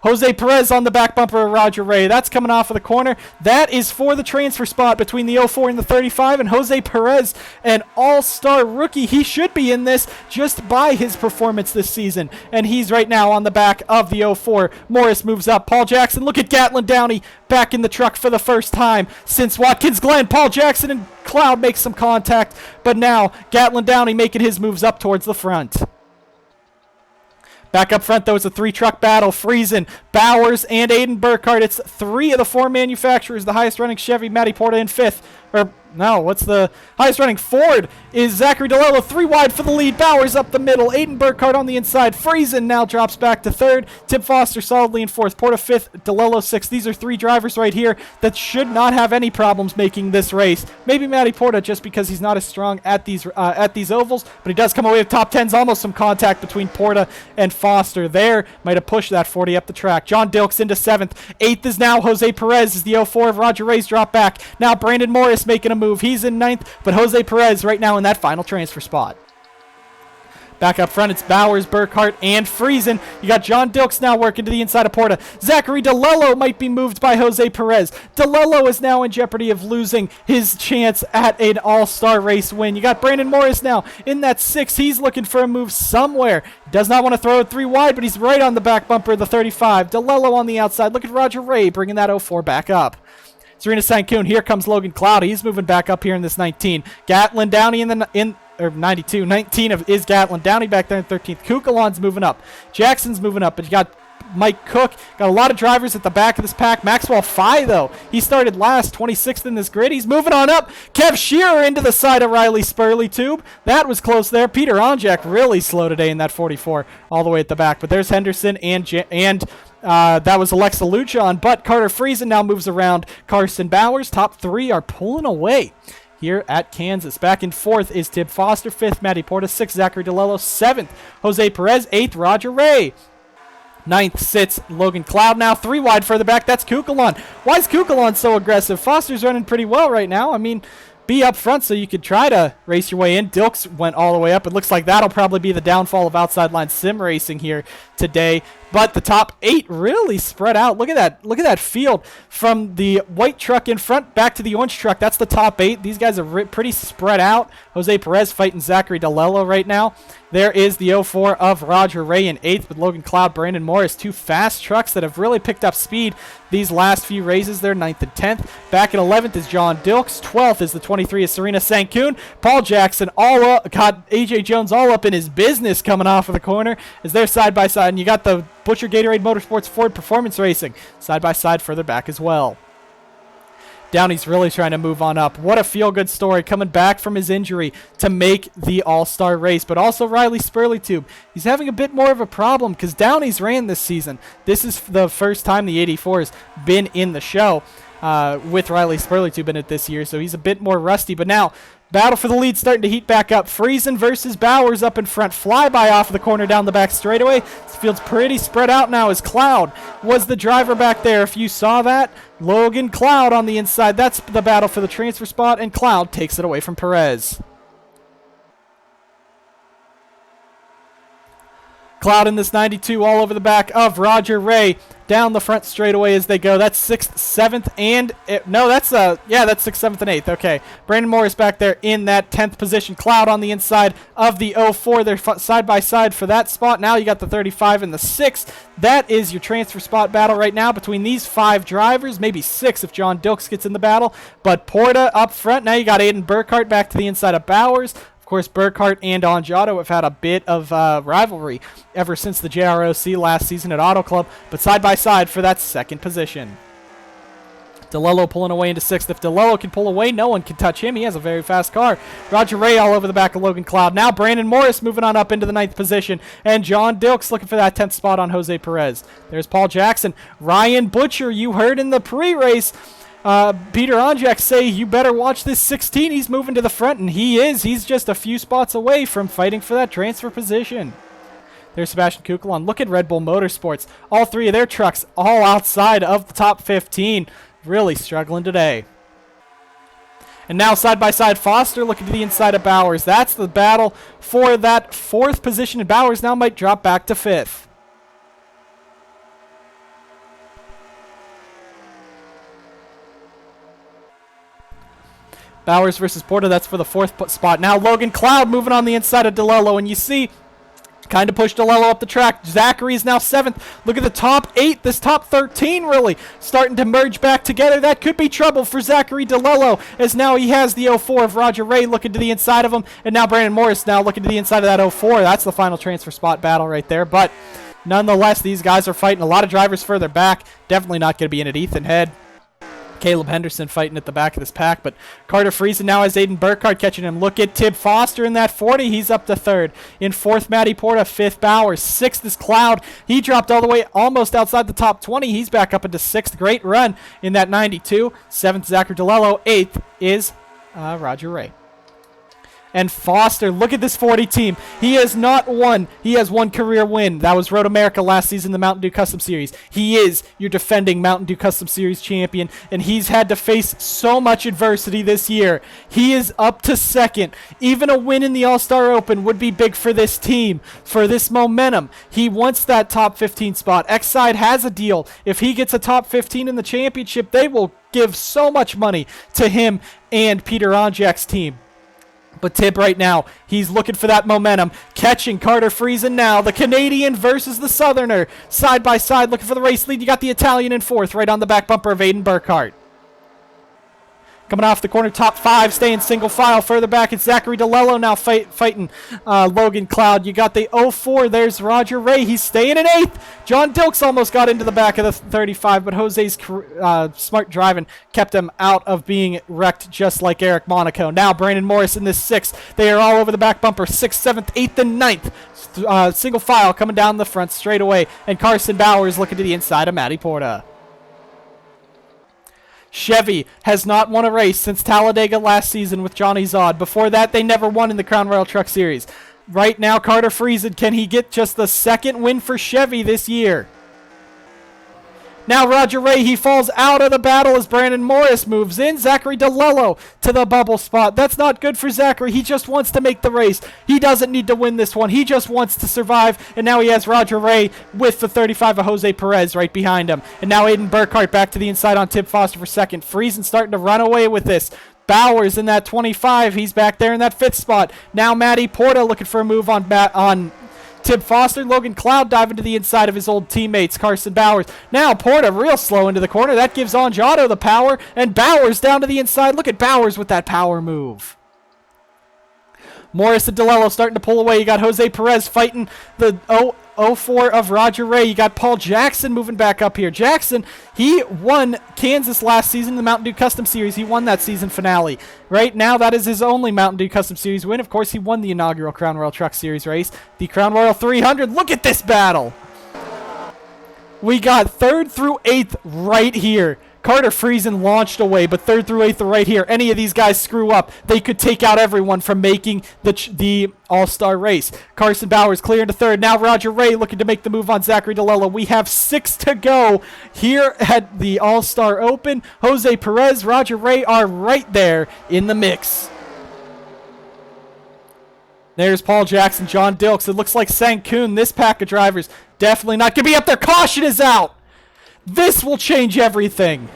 Jose Perez on the back bumper of Roger Ray. That's coming off of the corner. That is for the transfer spot between the 04 and the 35. And Jose Perez, an all-star rookie. He should be in this just by his performance this season. And he's right now on the back of the 04. Morris moves up. Paul Jackson, look at Gatlin Downey back in the truck for the first time since Watkins Glen. Paul Jackson and Cloud make some contact. But now Gatlin Downey making his moves up towards the front. Back up front, though, it's a 3-truck battle. Friesen, Bowers, and Aiden Burkhart. It's 3 of the 4 manufacturers. The highest running Chevy, Matty Porta in 5th. Or, no, what's the highest running Ford is Zachary DeLello. 3 wide for the lead. Bowers up the middle. Aiden Burkhart on the inside. Friesen now drops back to 3rd. Tip Foster solidly in 4th. Porta 5th. DeLello 6th. These are 3 drivers right here that should not have any problems making this race. Maybe Matty Porta just because he's not as strong at these ovals, but he does come away with top 10s. Almost some contact between Porta and Foster there. Might have pushed that 40 up the track. John Dilks into 7th. 8th is now Jose Perez as the 04 of Roger Ray's drop back. Now Brandon Morris making a move. He's in 9th, but Jose Perez right now in that final transfer spot. Back up front, it's Bowers, Burkhart, and Friesen. You got John Dilks now working to the inside of Porta. Zachary DeLello might be moved by Jose Perez. DeLello is now in jeopardy of losing his chance at an all-star race win. You got Brandon Morris now in that 6. He's looking for a move somewhere. Does not want to throw it 3 wide, but he's right on the back bumper of the 35. DeLello on the outside. Look at Roger Ray bringing that 04 back up. Serena Sankoon, here comes Logan Cloud. He's moving back up here in this 19. Gatlin Downey or 92. 19 is Gatlin Downey back there in 13th. Kukulon's moving up. Jackson's moving up. But you got Mike Cook. Got a lot of drivers at the back of this pack. Maxwell Fye, though. He started last, 26th in this grid. He's moving on up. Kev Shearer into the side of Riley Spurley-Tube. That was close there. Peter Onjak really slow today in that 44 all the way at the back. But there's Henderson and that was Alexa Lujan. But Carter Friesen now moves around Carson Bowers. Top 3 are pulling away here at Kansas. Back in 4th is Tib Foster. 5th, Matty Porta. 6th, Zachary DeLello. 7th, Jose Perez. 8th, Roger Ray. 9th sits Logan Cloud now. 3 wide further back. That's Kukulon. Why is Kukulon so aggressive? Foster's running pretty well right now. I mean, be up front so you could try to race your way in. Dilks went all the way up. It looks like that'll probably be the downfall of outside line sim racing here today. But the top 8 really spread out. Look at that. Look at that field from the white truck in front back to the orange truck. That's the top 8. These guys are pretty spread out. Jose Perez fighting Zachary DeLello right now. There is the 04 of Roger Ray in 8th with Logan Cloud, Brandon Morris. 2 fast trucks that have really picked up speed these last few races. They're 9th and 10th. Back in 11th is John Dilks. 12th is the 23 is Serena Sankoon. Paul Jackson all up. Got AJ Jones all up in his business coming off of the corner as they're side by side. And you got the Butcher Gatorade Motorsports Ford Performance Racing side by side further back as well. Downey's really trying to move on up. What a feel-good story coming back from his injury to make the all-star race. But also Riley Spurley-Tube. He's having a bit more of a problem because Downey's ran this season. This is the first time the 84's been in the show with Riley Spurley-Tube in it this year. So he's a bit more rusty. But now, battle for the lead starting to heat back up. Friesen versus Bowers up in front. Flyby off of the corner down the back straightaway. This field's pretty spread out now as Cloud was the driver back there. If you saw that, Logan Cloud on the inside. That's the battle for the transfer spot, and Cloud takes it away from Perez. Cloud in this 92 all over the back of Roger Ray. Down the front straightaway as they go. That's 6th, 7th, and... that's 6th, 7th, and 8th. Okay. Brandon Morris back there in that 10th position. Cloud on the inside of the 04. They're side by side for that spot. Now you got the 35 and the 6. That is your transfer spot battle right now between these 5 drivers. Maybe 6 if John Dilks gets in the battle. But Porta up front. Now you got Aiden Burkhart back to the inside of Bowers. Of course, Burkhart and Angiato have had a bit of rivalry ever since the JROC last season at Auto Club, but side by side for that 2nd position. DeLello pulling away into 6th. If DeLello can pull away, no one can touch him. He has a very fast car. Roger Ray all over the back of Logan Cloud. Now Brandon Morris moving on up into the 9th position, and John Dilks looking for that 10th spot on Jose Perez. There's Paul Jackson. Ryan Butcher, you heard in the pre-race, Peter Onjak say you better watch this 16. He's moving to the front, and he is. He's just a few spots away from fighting for that transfer position. There's Sebastian Kukulon. Look at Red Bull Motorsports. All 3 of their trucks all outside of the top 15. Really struggling today. And now side by side, Foster looking to the inside of Bowers. That's the battle for that 4th position, and Bowers now might drop back to 5th. Bowers versus Porta, that's for the 4th spot. Now Logan Cloud moving on the inside of DeLello, and you see, kind of pushed DeLello up the track. Zachary is now 7th. Look at the top 8, this top 13 really starting to merge back together. That could be trouble for Zachary DeLello, as now he has the 04 of Roger Ray looking to the inside of him, and now Brandon Morris now looking to the inside of that 04. That's the final transfer spot battle right there, but nonetheless, these guys are fighting. A lot of drivers further back. Definitely not going to be in at Ethan Head. Caleb Henderson fighting at the back of this pack, but Carter Friesen now has Aiden Burkhart catching him. Look at Tib Foster in that 40. He's up to 3rd. In 4th, Matty Porta. 5th, Bowers. 6th is Cloud. He dropped all the way almost outside the top 20. He's back up into 6th. Great run in that 92. 7th, Zachary DeLello. 8th is Roger Ray. And Foster, look at this 40 team. He has not won. He has 1 career win. That was Road America last season, the Mountain Dew Custom Series. He is your defending Mountain Dew Custom Series champion, and he's had to face so much adversity this year. He is up to 2nd. Even a win in the All-Star Open would be big for this team, for this momentum. He wants that top 15 spot. Xside has a deal. If he gets a top 15 in the championship, they will give so much money to him and Peter Onjak's team. But Tib right now, he's looking for that momentum. Catching Carter Friesen now. The Canadian versus the Southerner. Side by side, looking for the race lead. You got the Italian in 4th, right on the back bumper of Aiden Burkhart. Coming off the corner, top 5, staying single file. Further back, it's Zachary DeLello now fighting Logan Cloud. You got the 04. There's Roger Ray. He's staying in 8th. John Dilks almost got into the back of the 35, but Jose's smart driving kept him out of being wrecked just like Eric Monaco. Now Brandon Morris in this 6th. They are all over the back bumper. 6th, 7th, 8th, and 9th. Single file coming down the front straight away. And Carson Bowers looking to the inside of Matty Porta. Chevy has not won a race since Talladega last season with Johnny Zod. Before that, they never won in the Crown Royal Truck Series. Right now, Carter Friesen, can he get just the 2nd win for Chevy this year? Now Roger Ray, he falls out of the battle as Brandon Morris moves in. Zachary DeLello to the bubble spot. That's not good for Zachary. He just wants to make the race. He doesn't need to win this one. He just wants to survive. And now he has Roger Ray with the 35 of Jose Perez right behind him. And now Aiden Burkhart back to the inside on Tib Foster for 2nd. Friesen starting to run away with this. Bowers in that 25. He's back there in that 5th spot. Now Matty Porta looking for a move on Tib Foster. Logan Cloud diving to the inside of his old teammates, Carson Bowers. Now Porta real slow into the corner. That gives Angiato the power, and Bowers down to the inside. Look at Bowers with that power move. Morris and DeLello starting to pull away. You got Jose Perez fighting the 04 of Roger Ray. You got Paul Jackson moving back up here. Jackson, he won Kansas last season, the Mountain Dew Custom Series. He won that season finale. Right now, that is his only Mountain Dew Custom Series win. Of course, he won the inaugural Crown Royal Truck Series race, the Crown Royal 300. Look at this battle. We got 3rd through 8th right here. Carter Friesen launched away, but 3rd through 8th are right here. Any of these guys screw up, they could take out everyone from making the All-Star race. Carson Bowers clear into 3rd. Now Roger Ray looking to make the move on Zachary DeLello. We have 6 to go here at the All-Star Open. Jose Perez, Roger Ray are right there in the mix. There's Paul Jackson, John Dilks. It looks like Sankoon, this pack of drivers, definitely not going to be up there. Caution is out. This will change everything.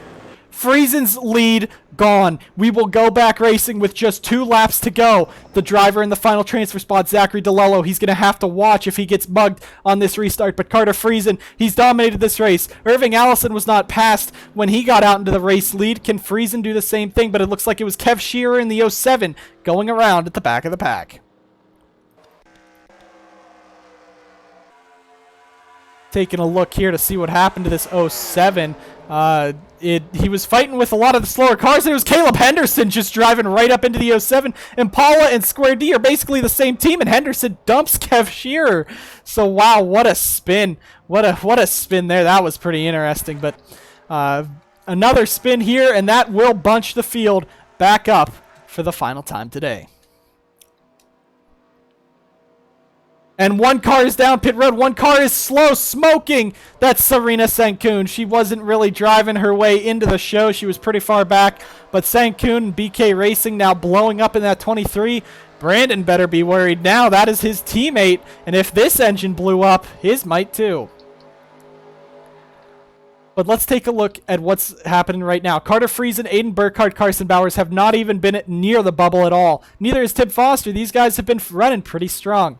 Friesen's lead gone. We will go back racing with just 2 laps to go. The driver in the final transfer spot, Zachary DeLello, he's going to have to watch if he gets mugged on this restart. But Carter Friesen, he's dominated this race. Irving Allison was not passed when he got out into the race lead. Can Friesen do the same thing? But it looks like it was Kev Shearer in the 07 going around at the back of the pack. Taking a look here to see what happened to this 07. He was fighting with a lot of the slower cars, and it was Caleb Henderson just driving right up into the 07. Impala and Square D are basically the same team, and Henderson dumps Kev Shearer. So wow, what a spin! What a spin there. That was pretty interesting. But another spin here, and that will bunch the field back up for the final time today. And 1 car is down pit road. 1 car is slow, smoking. That's Serena Sankoon. She wasn't really driving her way into the show. She was pretty far back. But Sankoon and BK Racing now blowing up in that 23. Brandon better be worried now. That is his teammate. And if this engine blew up, his might too. But let's take a look at what's happening right now. Carter Friesen, Aiden Burkhardt, Carson Bowers have not even been near the bubble at all. Neither is Tim Foster. These guys have been running pretty strong.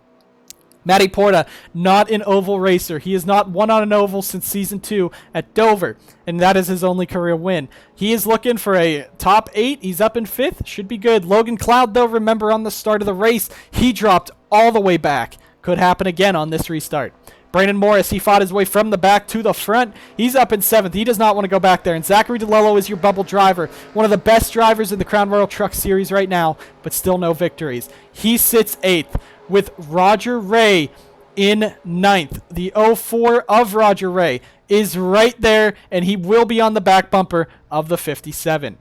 Matty Porta, not an oval racer. He has not won on an oval since Season 2 at Dover, and that is his only career win. He is looking for a top 8. He's up in 5th. Should be good. Logan Cloud, though, remember on the start of the race, he dropped all the way back. Could happen again on this restart. Brandon Morris, he fought his way from the back to the front. He's up in 7th. He does not want to go back there. And Zachary DeLello is your bubble driver. One of the best drivers in the Crown Royal Truck Series right now, but still no victories. He sits 8th. With Roger Ray in 9th. The 04 of Roger Ray is right there, and he will be on the back bumper of the 57.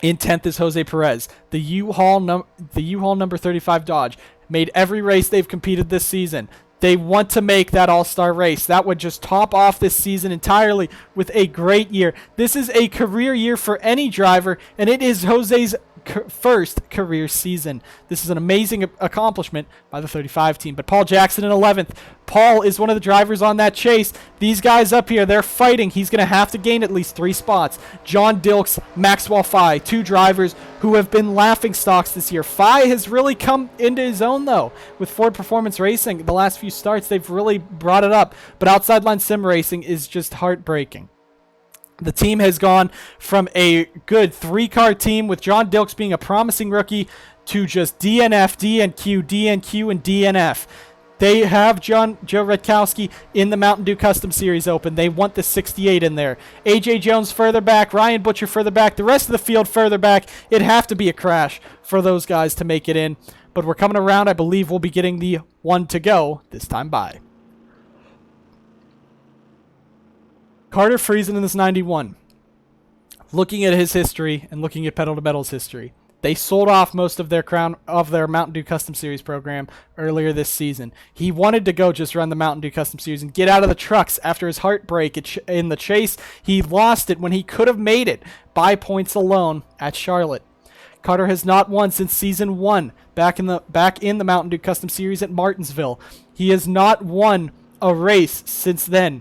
In 10th is Jose Perez. The U-Haul number 35 Dodge made every race they've competed this season. They want to make that all-star race. That would just top off this season entirely with a great year. This is a career year for any driver, and it is Jose's first career season. This is an amazing accomplishment by the 35 team. But Paul Jackson in 11th. Paul is one of the drivers on that chase. These guys up here, they're fighting. He's going to have to gain at least 3 spots. John Dilks, Maxwell Fye, 2 drivers who have been laughing stocks this year. Fye has really come into his own, though. With Ford Performance Racing, the last few starts, they've really brought it up. But Outside Line Sim Racing is just heartbreaking. The team has gone from a good 3-car team with John Dilks being a promising rookie to just DNF, DNQ, DNQ, and DNF. They have Joe Redkowski in the Mountain Dew Custom Series Open. They want the 68 in there. AJ Jones further back, Ryan Butcher further back, the rest of the field further back. It'd have to be a crash for those guys to make it in. But we're coming around. I believe we'll be getting the 1 to go this time by. Carter Friesen in this 91. Looking at his history and looking at Pedal to Metal's history, they sold off most of their Mountain Dew Custom Series program earlier this season. He wanted to go just run the Mountain Dew Custom Series and get out of the trucks after his heartbreak in the chase. He lost it when he could have made it by points alone at Charlotte. Carter has not won since Season 1 back in the Mountain Dew Custom Series at Martinsville. He has not won a race since then.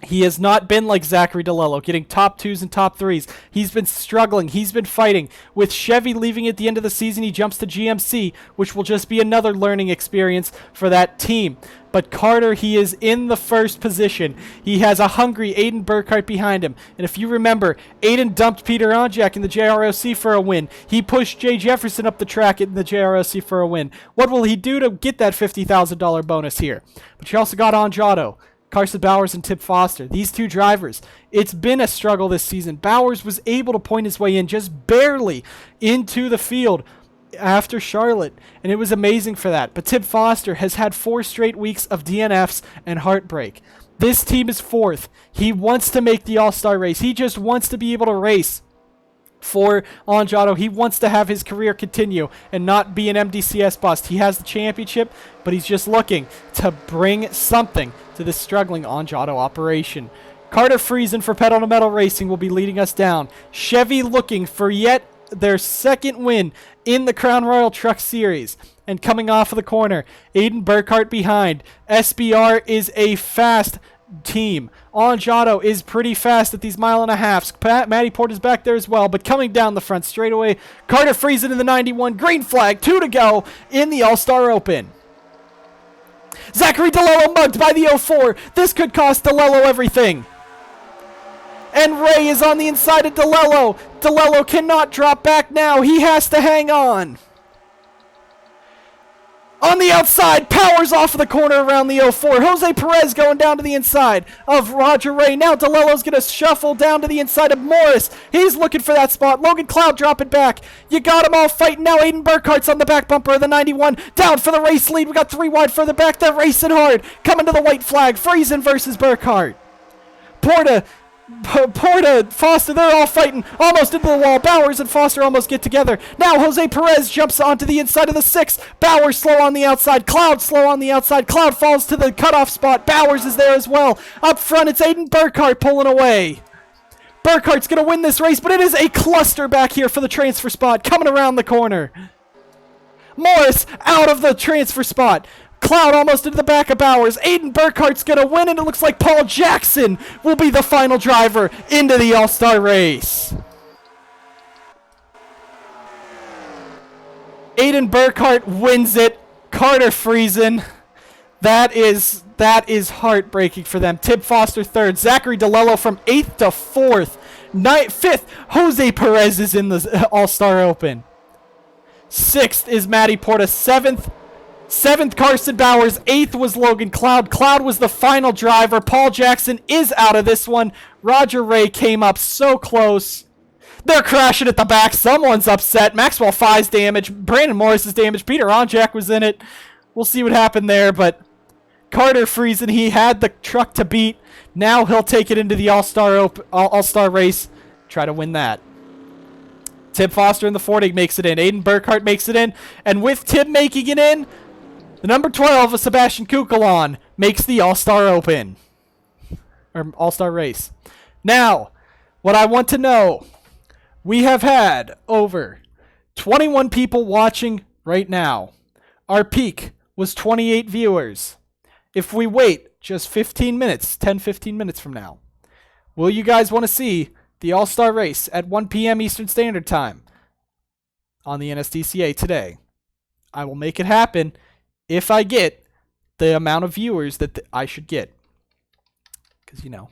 He has not been like Zachary DeLello, getting top 2s and top 3s. He's been struggling. He's been fighting. With Chevy leaving at the end of the season, he jumps to GMC, which will just be another learning experience for that team. But Carter, he is in the first position. He has a hungry Aiden Burkhardt behind him. And if you remember, Aiden dumped Peter Onjak in the JROC for a win. He pushed Jay Jefferson up the track in the JROC for a win. What will he do to get that $50,000 bonus here? But you also got Anjato, Carson Bowers, and Tip Foster. These 2 drivers. It's been a struggle this season. Bowers was able to point his way in just barely into the field after Charlotte, and it was amazing for that. But Tip Foster has had 4 straight weeks of DNFs and heartbreak. This team is 4th. He wants to make the All-Star race. He just wants to be able to race for Anjato. He wants to have his career continue and not be an MDCS bust. He has the championship, but he's just looking to bring something to this struggling Anjato operation. Carter Friesen for Pedal to Metal Racing will be leading us down. Chevy looking for yet their second win in the Crown Royal Truck Series. And coming off of the corner, Aiden Burkhart behind. SBR is a fast team. Angiato is pretty fast at these 1.5 miles. Matty Porter's back there as well, but coming down the front straightaway, Carter Friesen in the 91. Green flag, 2 to go in the All-Star Open. Zachary DeLello mugged by the 04. This could cost DeLello everything. And Ray is on the inside of DeLello. DeLello cannot drop back now. He has to hang on. On the outside, powers off of the corner around the 04. Jose Perez going down to the inside of Roger Ray. Now DeLello's going to shuffle down to the inside of Morris. He's looking for that spot. Logan Cloud dropping back. You got them all fighting now. Aiden Burkhart's on the back bumper of the 91. Down for the race lead. We got 3 wide further back. They're racing hard. Coming to the white flag. Friesen versus Burkhart. Porta, Foster, they're all fighting almost into the wall. Bowers and Foster almost get together. Now Jose Perez jumps onto the inside of the 6. Bowers slow on the outside. Cloud slow on the outside. Cloud falls to the cutoff spot. Bowers is there as well. Up front, it's Aiden Burkhart pulling away. Burkhart's going to win this race, but it is a cluster back here for the transfer spot coming around the corner. Morris out of the transfer spot. Cloud almost into the back of Bowers. Aiden Burkhart's going to win, and it looks like Paul Jackson will be the final driver into the All-Star race. Aiden Burkhart wins it. Carter Friesen. That is heartbreaking for them. Tib Foster 3rd. Zachary DeLello from 8th to 4th. 5th, Jose Perez is in the All-Star Open. 6th is Matty Porta. 7th, Carson Bowers. 8th was Logan Cloud. Cloud was the final driver. Paul Jackson is out of this one. Roger Ray came up so close. They're crashing at the back. Someone's upset. Maxwell Fye's damaged. Brandon Morris is damaged. Peter Onjak was in it. We'll see what happened there, but Carter Friesen, he had the truck to beat. Now he'll take it into the All-Star race. Try to win that. Tib Foster in the 40 makes it in. Aiden Burkhart makes it in. And with Tib making it in, the number 12 of Sebastian Kukulon makes the All-Star Open. Or All-Star race. Now, what I want to know, we have had over 21 people watching right now. Our peak was 28 viewers. If we wait just 15 minutes, 10-15 minutes from now, will you guys want to see the All-Star race at 1 p.m. Eastern Standard Time on the NSDCA today? I will make it happen if I get the amount of viewers that I should get. Because, you know,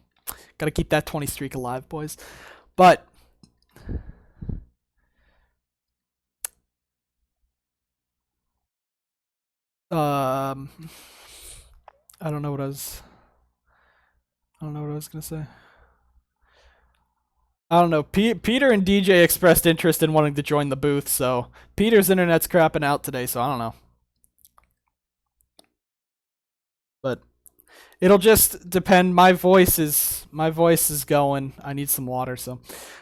got to keep that 20 streak alive, boys. But I don't know what I was gonna say. I don't know. Peter and DJ expressed interest in wanting to join the booth, so Peter's internet's crapping out today, so I don't know. But it'll just depend. My voice is going. I need some water, so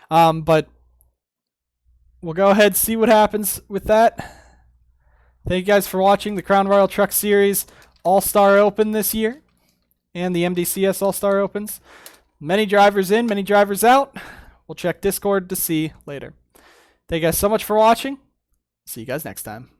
but we'll go ahead and see what happens with that. Thank you guys for watching the Crown Royal Truck Series All-Star Open this year and the MDCS All-Star Opens. Many drivers in, many drivers out. We'll check Discord to see later. Thank you guys so much for watching. See you guys next time.